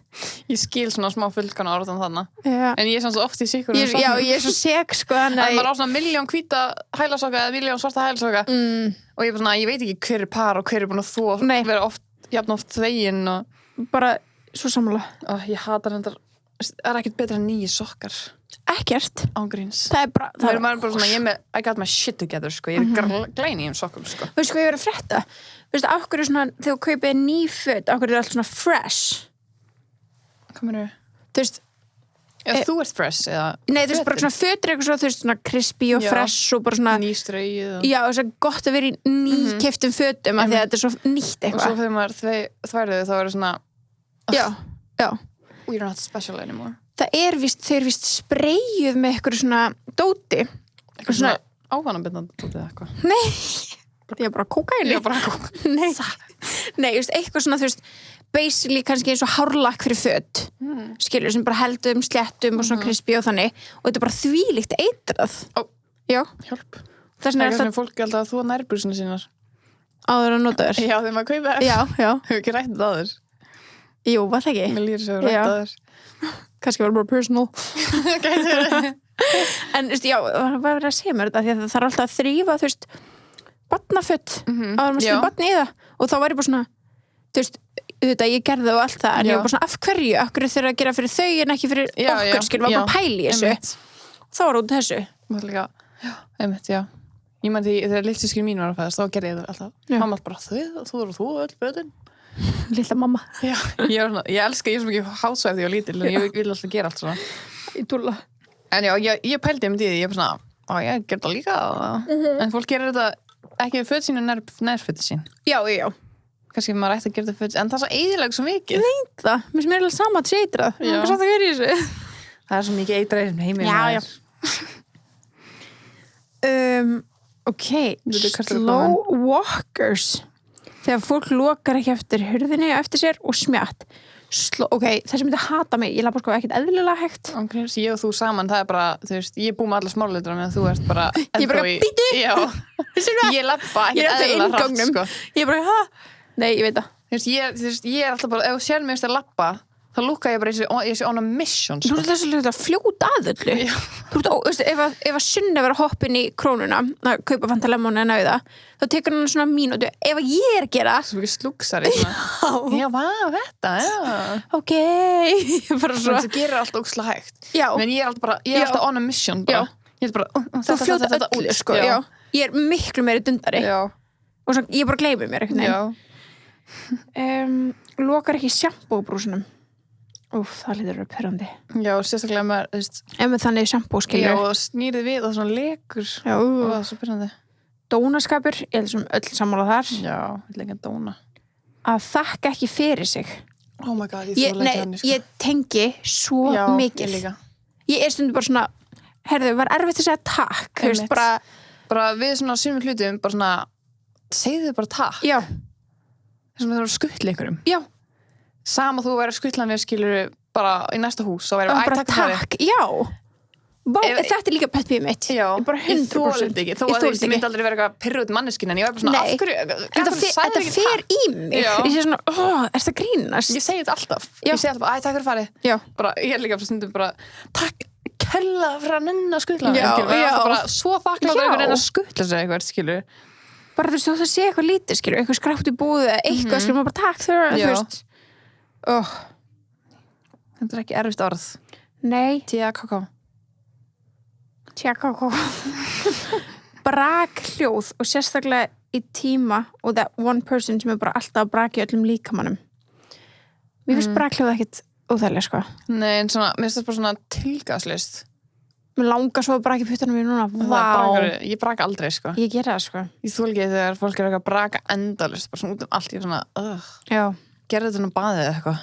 ég skil svona smá fullkana orðan þannig en ég er svona svo oft í sikur já, ég er svo seg sko en maður á svona 1.000.000 hvíta hælasokka eða 1.000.000 svarta hælasokka og ég er svona, ég veit ekki hver er par og hver er búin að þvo vera oft, jafn oft þvegin og bara svo sammála ég hata reyndar, það er ekkert betra en nýjir sokkar ekkert ángríns það er bara svona, ég með I got my shit together sko. ég er glæni í sokkum sko. veistu hvað ég verið að frétta veistu, af hverju svona, þegar þú kaupið ný föt af hverju er allt svona fresh hvað meður þú veist þú ert fresh eða nei, þú veist, bara svona föt er eitthvað svo, þú veist, svona crispy og fresh og bara svona nýstrauð já, og svo gott að vera í nýkeyptum fötum af því að þetta er svo nýtt eitthvað og svo þegar maður þværið þá er það svona já we're not special anymore það er vist, þau eru vist spreyjuð með eitthvað svona dóti eitthvað svona ávanabindandi dóti eða eitthvað nei, ég er bara kókaini nei, just eitthvað svona, þú veist basically kannski eins og hárlakk fyrir föt skilur, sem bara heldum, sléttum og svona crispy og þannig, og þetta er bara þvílíkt eitrað já, hjálp það er alltaf fólk alltaf að þú nærbursinu sínar áður að nota þér já, þegar maður kaupa þér hefur ekki rætt það þér jú, var það ekki? mér lýr svo rætt það þér kannski var bara personal en þú veist, já, hvað verður að segja mér þetta því að það er alltaf að þrífa, þú veist barnafött, áður maður slur barni í það og þá var ég bara svona, þú veist auðvitað, ég gerði það og allt það en ég var bara svona, af hverju þurfa að gera fyrir þau en ekki fyrir okkar, skil, var bara pæli í þessu þá var út þessu ég mætti þegar litliskin mín var að fæðast þá gerði ég það alltaf mamma bara, þú öll fötin lilla mamma ég elska, ég er svo mikið hásvæð því og lítil en ég vil alltaf gera allt svona í túlla en já, ég pældi um því ég er svona, ég ger það líka en fólk gerir þetta ekki við föt sín og nærföt sín já kannski maður ætti að gera þetta föt en það er svo eyðilega svo mikið ég veit það, mér sem er alveg sama að eitrað það er svo mikið eitrað í heiminn já ok, slow walkers þegar fólk lokar ekki eftir hurðinni eftir sér og smjatt ok, þessi myndi hata mig ég labba sko ekkert eðlilega hægt ég og þú saman, það er bara, þú veist ég er búið með alla smáleitur meðan þú ert bara ég bara, býtu ég labba ekkert eðlilega hratt sko. ég bara, hæ? Nei, ég veit það ég er alltaf bara, ef þú sér mér að labba þá lúka ég bara ég sé on a mission sko. Þú er þess að fljóta að öllu ef að Sunna vera hoppin í krónuna að kaupa Fanta Lemon eða nauða þá tekur hann svona mínútu ef að ég er að gera svo mikið slúksari já, þetta, ok það gerir alltaf ókslega hægt menn ég er alltaf on a mission bara. Ég er bara þú fljóta öllu sko. Ég er miklu meiri dundari og svo, ég bara gleymi mér lokar ekki sjampóbrúsunum það lítur að vera perrandi já, sérstaklega með þannig sjampó skilur og snýrið við og svona lekur já, það er svo perrandi dónaskapur, ég held sem öll sammála þar já, ég vil ekki að dóna að þakka ekki fyrir sig oh my god, ég tengi svo mikið ég er stundum bara svona herðu, var erfitt að segja takk bara við svona sumum hlutum bara svona, segðu bara takk já þessum það eru skuttli einhverjum já sama þú væri að skuttla mér skilur bara í næsta hús þá væri bara takk, já þetta er líka pet peeve mitt ég bara 100% ég þoldi ekki þó að það myndi aldrei vera eitthvað pirruð manneskinn en ég var bara svona, af hverju þetta fer í mig ég sé svona, er þetta grínast ég segi þetta alltaf, takk fyrir farið bara, ég er líka stundum bara takk kella fyrir að nenn að skuttla mér bara svo þakklátt að nenn að skuttla sig eitthvað skilur bara þú veist, það sé eitthvað lítið skilur eitthvað skrátt í búðu eða eitthvað skilur maður bara takk þegar þetta er ekki erfitt orð nei T-A-K-K tjekka brakhljóð og sérstaklega í tíma og that one person sem bara alltaf að braki öllum líkamannum. Mér finnst brakhljóð ekkit óþægilega, sko. Nei, en svona, mér finnst það bara svona tilgangslist. Mér langar svo að braki puttanum mér núna. Vá. Ég braka aldrei, sko. Ég gera það, sko. Ég þoli ekki þegar fólk eitthvað að braka endalaust, bara svona út allt, ég er svona, Já. Gerðu þetta nú baðið eða eitthvað.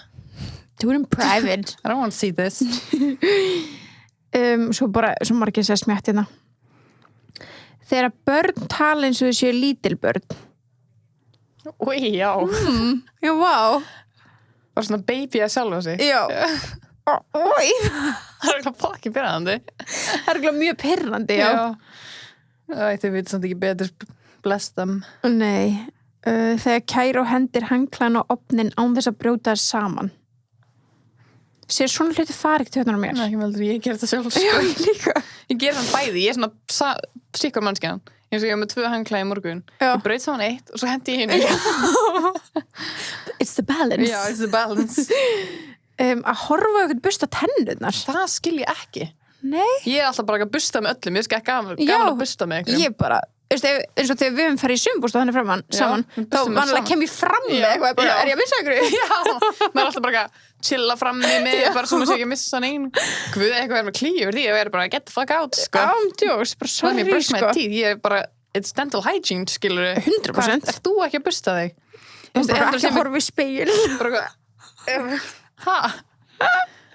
Do it in private. I don't want to see this. Svo margir sér smjátt hérna. Þegar börn tala eins og þau séu lítil börn. Úi, já. Já, vá. Bara svona baby að sjálfa sig. Já. Úi. Það er eitthvað pakki pirrandi. Það er eitthvað mjög pirrandi, já. Þau veit samt ekki betur, bless them. Nei. Þegar kæra og hendir hangklæðan og opnin án þess að brjóta þess saman. Sér svona hluti fari ekki töðunar mér. Nei, ekki meldur, ég ger þetta sjálf, sko. Já, ég líka. Ég ger það bæði, ég er svona sikkur mannskjan. Eins og ég var með 2 hangklæði í morgun. Já. Ég braut saman 1 og svo hendi ég hinn. It's the balance. Já, it's the balance. Að horfa eitthvað busta tennurnar. Það skil ég ekki. Nei. Ég er alltaf bara að busta með öllum, ég skal gaman að busta með einhverjum. Ég bara, eins og þegar við höfum farið í sumbúst og þannig saman, þá vanlega kem ég fram með eitthvað, bara, er ég að missa einhverju? Já, maður er alltaf bara að chilla fram með bara svo maður sé ekki að missa neinn. Guð, eitthvað er með klíu yfir því að vera bara get the fuck out, sko. Ámdjóks, bara sorry, sko. Ég er bara, it's dental hygiene, skilur. 100%. Er þú ekki að busta þig? Bara ekki að horfa í speil.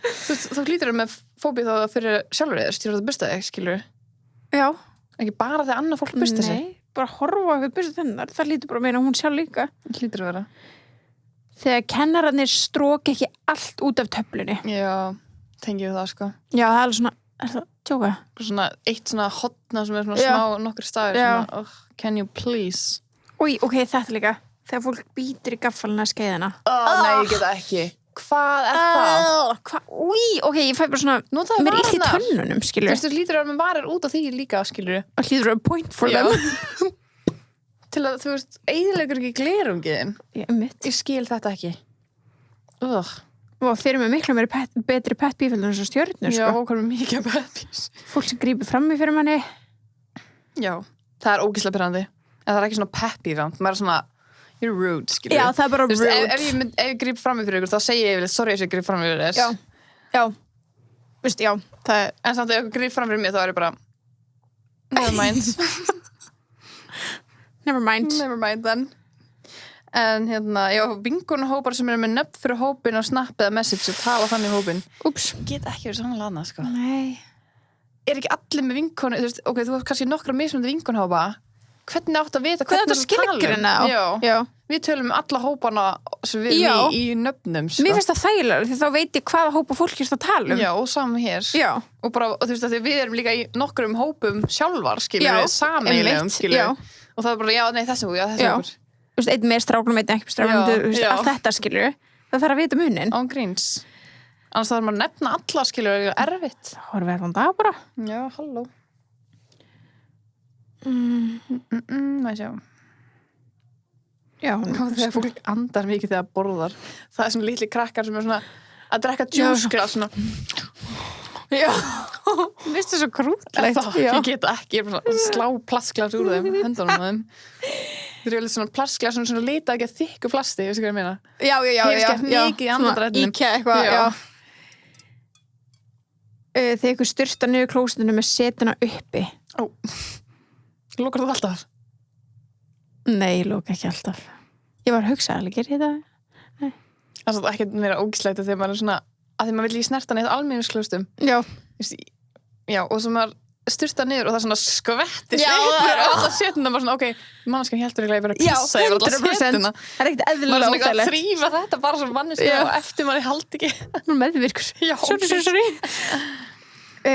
Þú hlýtur með fóbíu þá fyrir sjálfur eða stjórn að busta þig, skilur. Já. Ekki bara þegar annað fólk busta sig. Nei, bara horfa eitthvað busta tennar. Það hlýtur bara að meina hún sjálf líka. Hlýtur að vera. Þegar kennararnir strók ekki allt út af töflunni. Já, tengi við það, sko. Já, það er svona, er það tjóka? Svona eitt svona hotna sem er svona smá nokkur staðir svona, can you please? Új, ok, þetta líka. Þegar fólk býtur í gaffalina skeiðina. Nei, ég get ekki. Hvað er það? Új, ok, ég fæ bara svona mér illt í tönnunum, skilur. Þú hlýtur að með varir út af því líka, skilur. Og hlýtur að point for them. Til að, þú veist, eyðilegur ekki glerungiðin. Ég skil þetta ekki. Og þeir eru með miklu meiri betri pet bífældur en svo stjörnur, sko. Já, hvað er mikið pet bís. Fólk sem grípir fram í fyrir manni. Já, það er ógeðslega pirrandi. En það er ekki svona pet bífænd. Maður er svona, you're rude, skilur. Já, það er bara rude. Ef ég gríp fram í fyrir ykkur, þá segi ég yfirleitt, sorry að ég gríp fram í fyrir þess. Já. Vist, já. En samt ef ég gríp fram fyrir mig, þá er ég bara, never mind. Never mind then. En hérna, já, vinkonahópar sem eru með nöfn fyrir hópin og snapp eða message og tala þannig hópin. Úps. Get ekki verið svona lana, sko. Nei. Er ekki allir með vinkonu, þú veist, ok, þú har kannski nokkra mismunandi vinkonahópa. Hvernig átt að vita hvernig þú talum? Já. Við tölum alla hópana sem við erum í nöfnum, sko. Mér finnst það þægilega, því þá veit ég hvaða hópa fólk er að tala um. Já, og saman hér. Já. Og bara, og þú veist, að við erum líka í nokkrum hópum sjálfar, skilur við, sameiginlegum, skilur við. Og það er bara, já, nei, þessi hókur. Þú veist, einn með stráklum, einn ekki með stráklum, þú veist, allt þetta, skilur við. Það þarf að vita munin. Án gríns. Annars þarf maður að nefna alla, skilur við, erfitt. Horfum við þann dag bara. Já, halló. Næ, sjá. Já, þegar fólk andar mikið þegar borðar. Það er svona litli krakkar sem er svona að drekka djúsglas svona. Já. Vistu svo krútlegt. Ég get ekki, ég er bara svona slá plastglas úr þeim, höndunum á þeim. Það eru svona plastglas svona lita ekki að þykku plasti, veistu hvað ég meina? Já. Hefur skemmt mikið í andardrættinum. Íkja eitthvað, já. Þegar ykkur styrta niður klósitinu með setina uppi. Lókar þú alltaf? Nei, ég lóka ekki alltaf. Ég var að hugsa, alveg, ger ég það? Nei. Það er ekki meira ógisleita þegar maður er svona, að því maður vill ekki snerta neitt almenningsklóstum. Já. Já, og svo maður styrta niður og það er svona skvetti svipur og alltaf setuna bara svona, ok, mannskjan heldur ekki að ég vera að pissa yfir alltaf setuna. Það er ekkert eðlilega óþægilegt. Maður er svona að þrífa þetta bara sem manneskja og eftir maður haldi ekki. Meðvirkur. Já, sorry.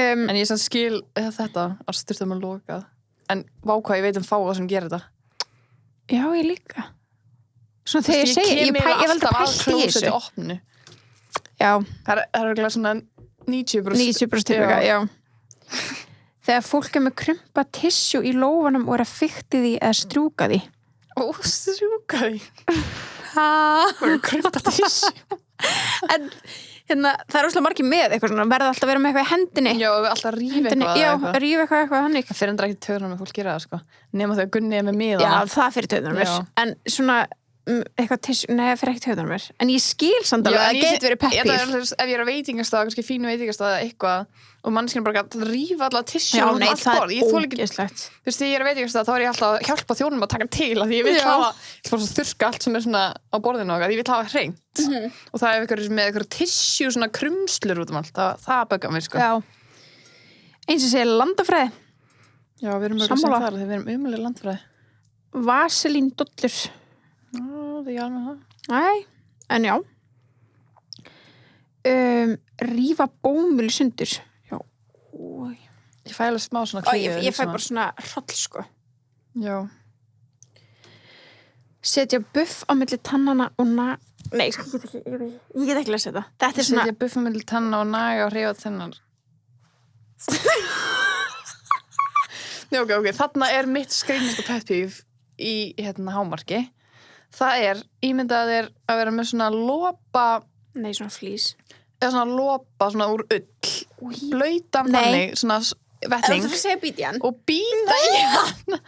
En ég sem skil þetta að styrta maður lokað. En vákvað ég veit fáa sem gerir þetta. Já, ég líka. Svona þegar ég segi, ég hef aldrei pælt í þessu. Opnu. Já. Það er ekki svona 90% tilvika, já. Þegar fólk er með krumpa tissjú í lófanum og er að fikti því eða strjúka því. Strjúka því? Hæ? Krumpa tissjú? En það rosalega margir með eitthvað svona, verða alltaf að vera með eitthvað í hendinni. Já, alltaf að rífa eitthvað. Já, rífa eitthvað þannig. Það fyrir endur ekki töðunar með fólk gera það, sko. Nema þegar Gunni með miða. Já, það fyrir töðunar mér. En svona, eitthvað nei, það fyrir ekki töðunar mér. En ég skil samt alveg að það getur verið peppíf. Ef ég er á veitingastað, kannski fínu veitingastað eitthvað, og mannskinn bara að rífa alla tissue og allt borð. Ég þoli ekki, þú veist, þegar ég er að veitingastað, þá er ég alltaf að hjálpa þjónum að taka til, af því ég vil hafa, þurrka allt sem er svona á borðinu og ég vil hafa hreint. Og það er eitthvað með eitthvað tissue, svona krumslur út allt, það böggar mér, sko. Já. Eins og segir landafræði. Já, við erum mjög sem þar, þegar við erum umulig landafræði. Vaselín dollur. Það er alveg það. Nei, en já. Rífa bómul sundur. Já. Ég fæ alveg smá svona klíu. Ég fæ bara svona hroll, sko. Já. Setja buff á milli tannana og Nei, ég get ekki að setja. Þetta er svona... Setja buff á milli tannana og naga og hreyfa tennar. Nei, ok. Þarna er mitt skrýmnasta pet peeve í hámarki. Það er, ímyndað er að vera með svona lopa... Nei, svona flís. Eða svona lopa, svona úr ull. Blautan þannig, svona vettling. Það segja bíti hann. Og bíta í hann.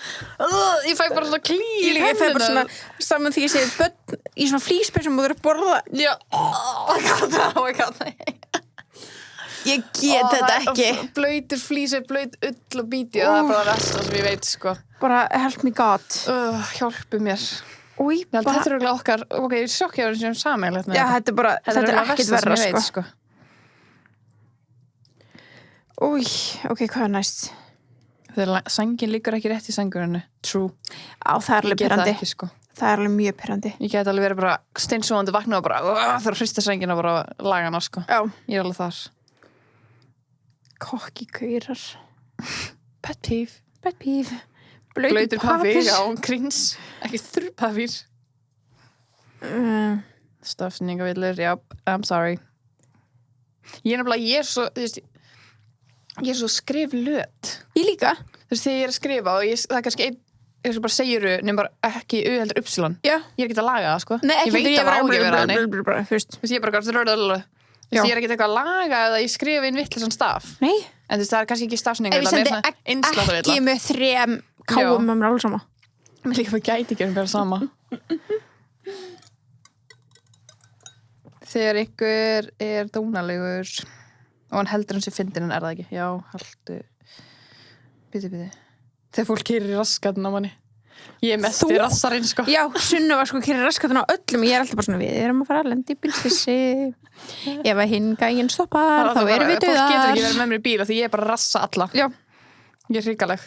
Ég fæ bara svona klíu í hendina. Ég fæ bara svona, saman því ég segi börn í svona flíspeysu og þú eru að borða. Já. Oh my god. Ég get þetta ekki. Blautur flísir, blaut ull og bíti og það er bara resta sem ég veit, sko. Bara help me god. Hjálpu mér. Új, bara... Þetta er örugglega okkar, ok, ég sjokkja að vera sem sameiginlegt með þetta. Já, þetta er ekkert verra, sko. Új, ok, hvað er næst? Þegar sængin liggur ekki rétt í sængurinu. True. Á, það er alveg pirrandi. Ekki, sko. Það er alveg mjög pirrandi. Ég get alveg verið bara steinsóðandi vakna og bara þarf að hrista sængina og bara laga hana, sko. Já. Ég er alveg þar. Kokkikaurar. Pet peeve. Blautur pappír, já, gríns. Ekki þurrpappír. Stafsningavillur, já, I'm sorry. Ég er svo skriflöt. Ég líka. Þú veist, þegar ég er að skrifa og það er kannski ég bara segir nema bara ekki heldur upsilon. Já. Ég er ekki að laga það, sko. Nei, ekki ég veit að það á ekki að vera þannig. Þú veist, ég er bara ég er ekki eitthvað að laga eða ég skrifa inn vitlausan staf. Nei. En þú veist, það er kannski ekki stafsningar. Ef ég sendi ekki með 3 káum með mér alveg sama. Mér líka það gæti ekki vera sama. Þegar ykkur er dónalegur og hann heldur hann sér fyndin en er það ekki. Já, haldu. Bíti. Þegar fólk keyrir í raskatinn á manni. Ég er mest í rassarinn, sko. Já, Sunnu var sko keyrir raskatinn á öllum. Ég er alltaf bara svona, við erum að fara að lenda í bílslissi. Ef að hinn gæginn stoppar, þá erum við döðar. Fólk getur ekki verið með mér í bíl því ég er bara að rassa alla. Já. Ég er hrikaleg.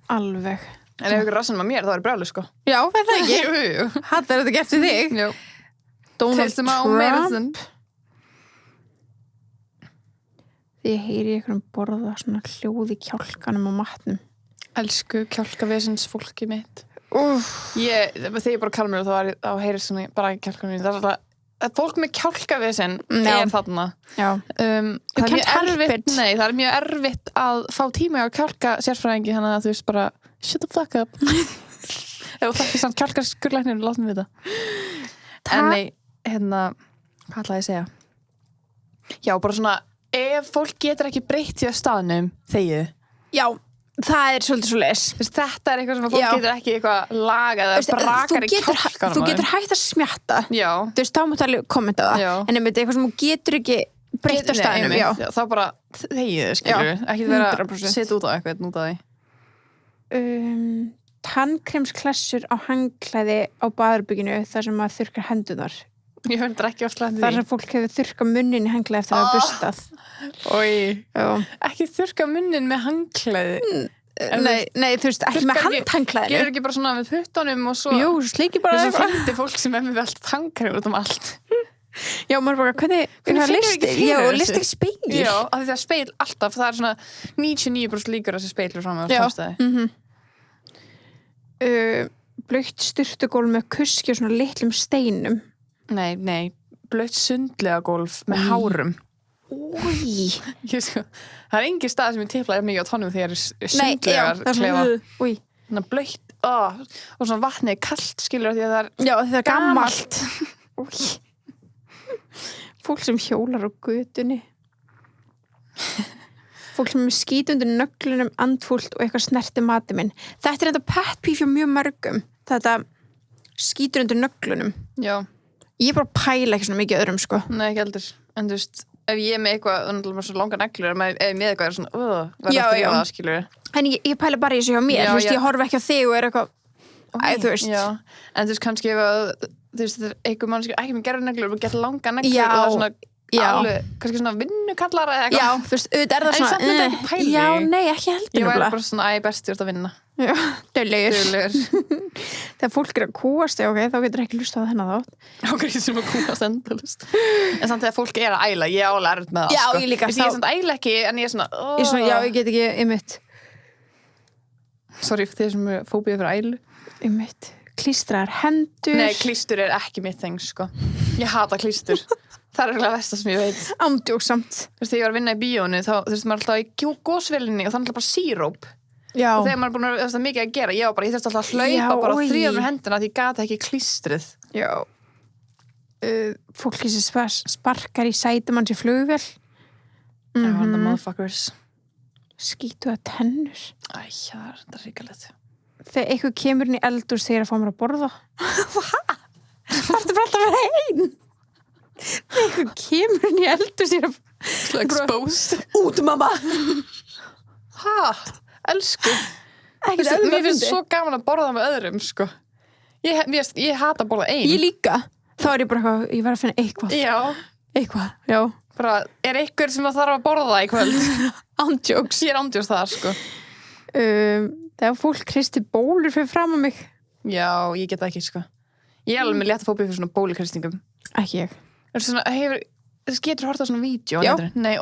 Alveg. En ef ykkur rassan með mér, þá er brjálu, sko. Já, það ekki. Jú. Hattar þetta gert við þig? Jú. Donald Trump. Því ég heyri ykkur borða svona hljóð í kjálkanum og matnum. Elsku kjálkavesins fólki mitt. Þegar ég bara kallar mér þá heyri svona bara kjálkanum. Það er alltaf fólk með kjálkavesen er þarna. Já. Það er mjög erfitt að fá tíma á kjálka sérfræðingi þannig að þú veist bara shut the fuck up. Ef þú þekkir samt kjálkaskurlæknir, látum við það. En nei, hvað ætlaði ég að segja? Já, bara svona ef fólk getur ekki breytt í staðnum þegið. Já, það er svolítið svo les. Þetta er eitthvað sem fólk getur ekki eitthvað lagað eða brakar í kjálkanum. Þú getur hægt að smjatta. Já. Þú veist, þá máttu alveg kommenta það. Já. En eitthvað sem þú getur ekki breytt á staðnum. Já, þá bara þegið, skilur. Ekki vera að setja út á eitthvað út af því. Tannkremsklessur á hangklæði á baðherberginu þar sem maður þurrkar hendurnar. Ég höfður ekki oft lendið því. Þar sem fólk hefur þurrkað munnin í hangklæði eftir að hafa bustað. Ekki þurrkað munnin með hangklæði. Nei, þú veist, ekki með handhangklæðinu. Gerur ekki bara svona með puttunum og svo. Jú, sleiki bara eitthvað. Þessu fyndi fólk sem er með allt hangkrem út allt. Já, maður bara, hvernig listir? Já, listir speil. Já, af því það speil alltaf, það er svona 99% líkur að þessi speilur fram með samstæði. Blautt sturtugólf með kuski og svona litlum steinum. Nei, blautt sundlegagólf með hárum. Új. Það er engin stað sem ég tiplaði mikið á tónum þegar sundlegar klefa. Új. Þannig að blautt, og svona vatnið er kalt, skilur því að það er... Já, það er gammalt. Új. Fólk sem hjólar á götunni. Fólk sem skýt undir nöglunum andfúlt og eitthvað snerti mati minn. Þetta enda pet peeve hjá mjög mörgum. Þetta skýtur undir nöglunum. Já. Ég bara pæla ekki svona mikið öðrum, sko. Nei, ekki heldur. En þú veist, ef ég er með eitthvað, þannig að svo langa neglur, ef ég með eitthvað svona, verða að þrjóða, skilur. En ég pæla bara í þessu hjá mér, þú veist, ég horf ekki á þig og eitthvað, þú veist. Já, en þú veist, kannski ef að, þú veist, þetta er eitthvað mannskil, ekki með gerðneglur, og geta langa neglur og það er svona, alveg, kannski svona vinnukallara eða eitthvað. Já, þú veist, auðvitað það svona, en samt myndi ekki pæli. Já, nei, ekki heldur. Ég væri bara svona, bestur að vinna. Já, duglegur. Þegar fólk er að kúast, ok, þá getur ekki lust á þennan þátt. Ok, sem að kúast endalust. En samt þegar fólk er að æla, ég er alveg erfitt með það, já, sko. Já, ég líka. Ég er svona æla ekki, en ég er svona, já, ég get ekki einmitt. Sorry, þeir sem er fóbíu fyrir ælu. Einmitt. Klístraðar hendur. Nei, klístur er ekki mitt þeng, sko. Ég hata klístur. Það er eiginlega versta sem ég veit. Ándjóksamt. Þú veist, þegar ég var að vinna í bíónu, þá, þú veist, maður alltaf í gósvélinni og þannig bara síróp. Já. Og þegar maður er búin að það mikið að gera, ég þurfti alltaf að hlaupa bara og þrýja með hendina því ég gata ekki klístrið. Já. Fólki sem sparkar í sætum hans í flugvél. Já, the motherfuckers. Skítu að tennur. Æ, það er ríkalegt. Þegar eitthvað kemur inn í eldhús þegar að fá mér að borða. Hvað? Það er bara alltaf að vera einn. Þegar eitthvað kemur inn í eldhús þegar að exposed. Út, mamma. Elsku. Mér finnst svo gaman að borða með öðrum, sko. Ég hata að borða ein. Ég líka. Þá er ég bara eitthvað, ég verð að finna eitthvað. Já. Eitthvað, já. Bara, er einhver sem þarf að borða í kvöld? Ándjóks. Ég er ándjóks þar, sko. Þegar fólk kristi bólur fyrir fram á mig. Já, ég get ekki, sko. Ég er alveg með létta fóbíu fyrir svona bólukristingum. Ekki ég. Getur hort á svona vídeo? Já. Nei,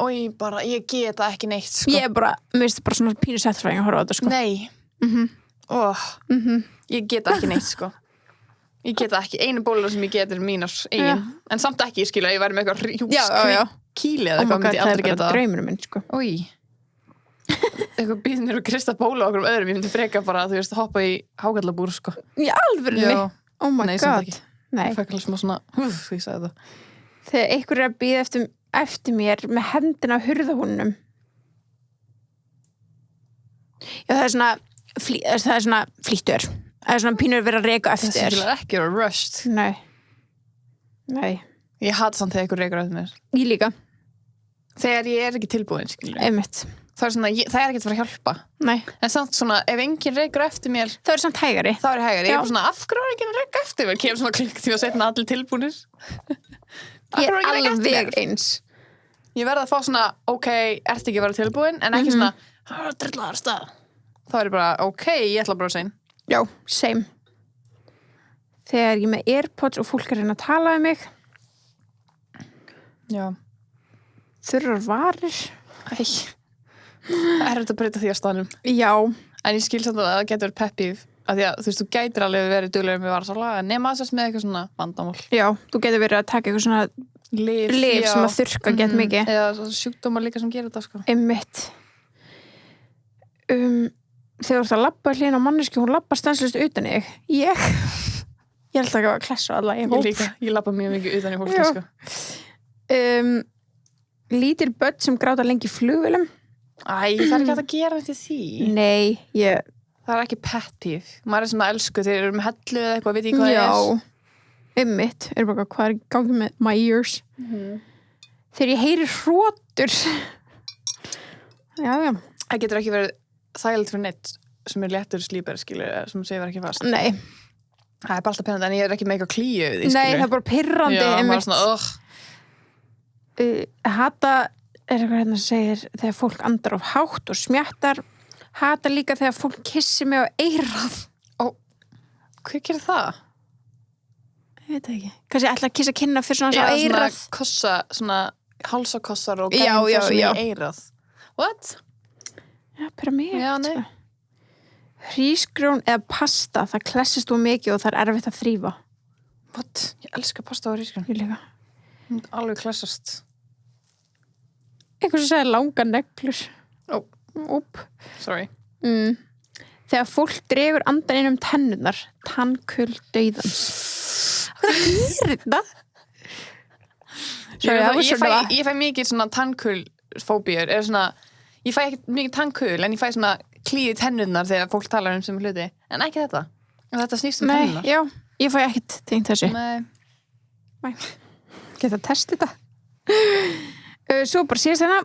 ég geta ekki neitt, sko. Ég er bara, mér finnst bara svona pínu settfræðing að horfa á þetta, sko. Nei. Ég geta ekki neitt, sko. Ég geta ekki. Einu bólunar sem ég get er mínar eigin. En samt ekki, skilja, ég væri með eitthvað kýli eða eitthvað, myndi ég aldrei geta. Það er bara draumurinn minn, sko. Eitthvað býðnir og krista bóla okkur öðrum. Ég myndi freka bara, þú veist, hoppa í hákallabúr, sko. Í alvörunni? Oh my god. Nei. Ég fæk alveg smá svona, því ég sagði það. Þegar einhver er að bíða eftir mér með hendina á hurðahúnum. Já, það er svona flýttur. Það er svona pínur að vera að reka eftir. Það er ekki að vera rushed. Nei. Ég hata samt þegar einhver rekur eftir mér. Ég líka. Þegar ég er ekki tilbúin, skilur. Einmitt. Það er svona, það er ekki að fara að hjálpa. Nei. En samt svona, ef enginn rekur eftir mér, þá er samt hægari. Þá er hægari. Ég er bara svona, af hverju er enginn að reka eftir mér? Kemur svona klikktíma og setna allir tilbúnir. Ég er alveg eins. Ég verð að fá svona, ok, ert ekki að vera tilbúin, en ekki svona, drillaðar stað. Þá er ég bara, ok, ég ætla bara að segja. Já, same. Þegar ég með AirPods og fólk er að tala um mig. Já. Þurrar varir. Það er þetta að breyta því að staðnum. Já. En ég skil samt að það getur verið peppíf. Af því að þú veist, þú gætir alveg verið duglegur með varasala, nema þess með eitthvað svona vandamál. Já, þú getur verið að taka eitthvað svona lyf sem að þurrka get mikið. Eða sjúkdómar líka sem gerir þetta, sko. Einmitt. Þegar þú ert að labba hlýna á manneski, hún labbar stanslaust utan í þig. Ég held ekki að klessa alla í hóp. Ég labba mjög mikið utan í fólki, sko. Lítil börn sem gráta lengi í flugvélum. Það er ekki hægt að gera þetta því. Nei, það er ekki pet peeve. Maður er svona elsku þegar þeir eru með hellu eða eitthvað, veit ég hvað það er. Já, einmitt. Er bara hvað er í gangi með my ears. Þegar ég heyri hrótur. Já. Það getur ekki verið þægilegt fyrir neitt sem er léttur slíper, skilur, sem sefur ekki fast. Nei. Það er bara alltaf pennandi, en ég er ekki með eitthvað klíu við því, skilur. Nei, það er bara pirrandi. Já, maður er svona, hata er eitthvað hérna sem segir þegar fólk andar of hátt og smjattar. Hata líka þegar fólk kissir mig á eyrað. Hvað gerir það? Ég veit ekki. Kannski ætla að kissa kynna fyrir svona á eyrað. Já, svona kossa, svona hálsakossar og gæm þessum í eyrað. What? Já, bara mig. Já, nei. Hrísgrjón eða pasta, það klessist þú mikið og það er erfitt að þrífa. What? Ég elska pasta og hrísgrjón. Ég líka. Alveg klessast. Einhvers sem segir langa neglur. Sorry. Þegar fólk dregur andan inn tennurnar, tannkull dauðans. Hvað er þetta? Ég fæ mikið svona tannkulfóbíur ég fæ ekki mikið tannkul en ég fæ svona klíði tennurnar þegar fólk talar sem hluti en ekki þetta snýst tennurnar já, ég fæ ekkert tengt þessu Nei. Geta testa þetta svo bara síðast hérna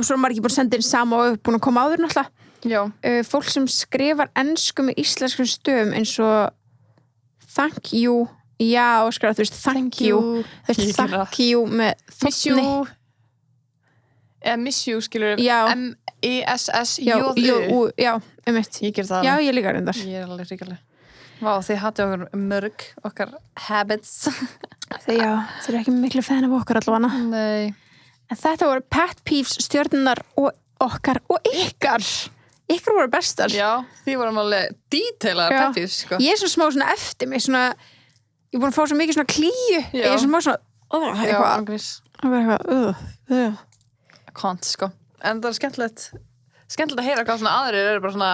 svo er maður ekki búin að senda inn sama og búin að koma áður náttúrulega fólk sem skrifar ensku með íslenskum stöfum eins og thank you já, skrifa þú veist thank you með þotni miss you skilur M-I-S-S-J-U já, einmitt ég ger það já, ég líka reyndar ég alveg ríkilega vá, þið hattu okkar habits já, þið eru ekki miklu fan af okkar allavega nei en þetta voru pet peeves stjörnunar og okkar og ykkar voru bestar já, þið vorum alveg detailað pet peeves sko. ég er svo smá svona eftir mig svona, ég er búin að fá svo mikið svona klíu ég er smá svona eitthvað kont sko en það er skemmtilegt að heyra hvað svona aðrir eru bara svona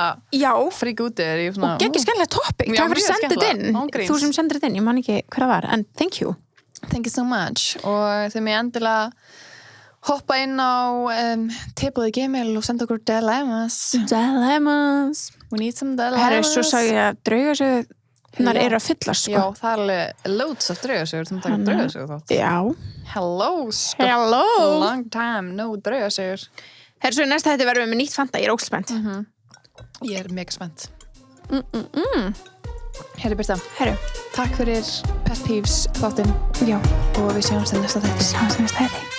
frík úti og ekki skemmtilegt topic takk fyrir að senda þetta inn þú sem sendir þetta inn, ég man ekki hver það var en thank you so much og þið mig endilega hoppa inn á tippaði Gmail og senda okkur dilemmas we need some dilemmas herri, svo sá ég að draugasögurnar eru að fyllast sko já, það er alveg loads of draugasögur þú taka draugasögur þátt já hello sko long time, no draugasögur herri, svo í næsta hætti verðum við með nýtt fanta ég er ógslspennt ég er mega spennt herri Birta takk fyrir pet peeves þáttinn já og við sjáumst í næsta þætti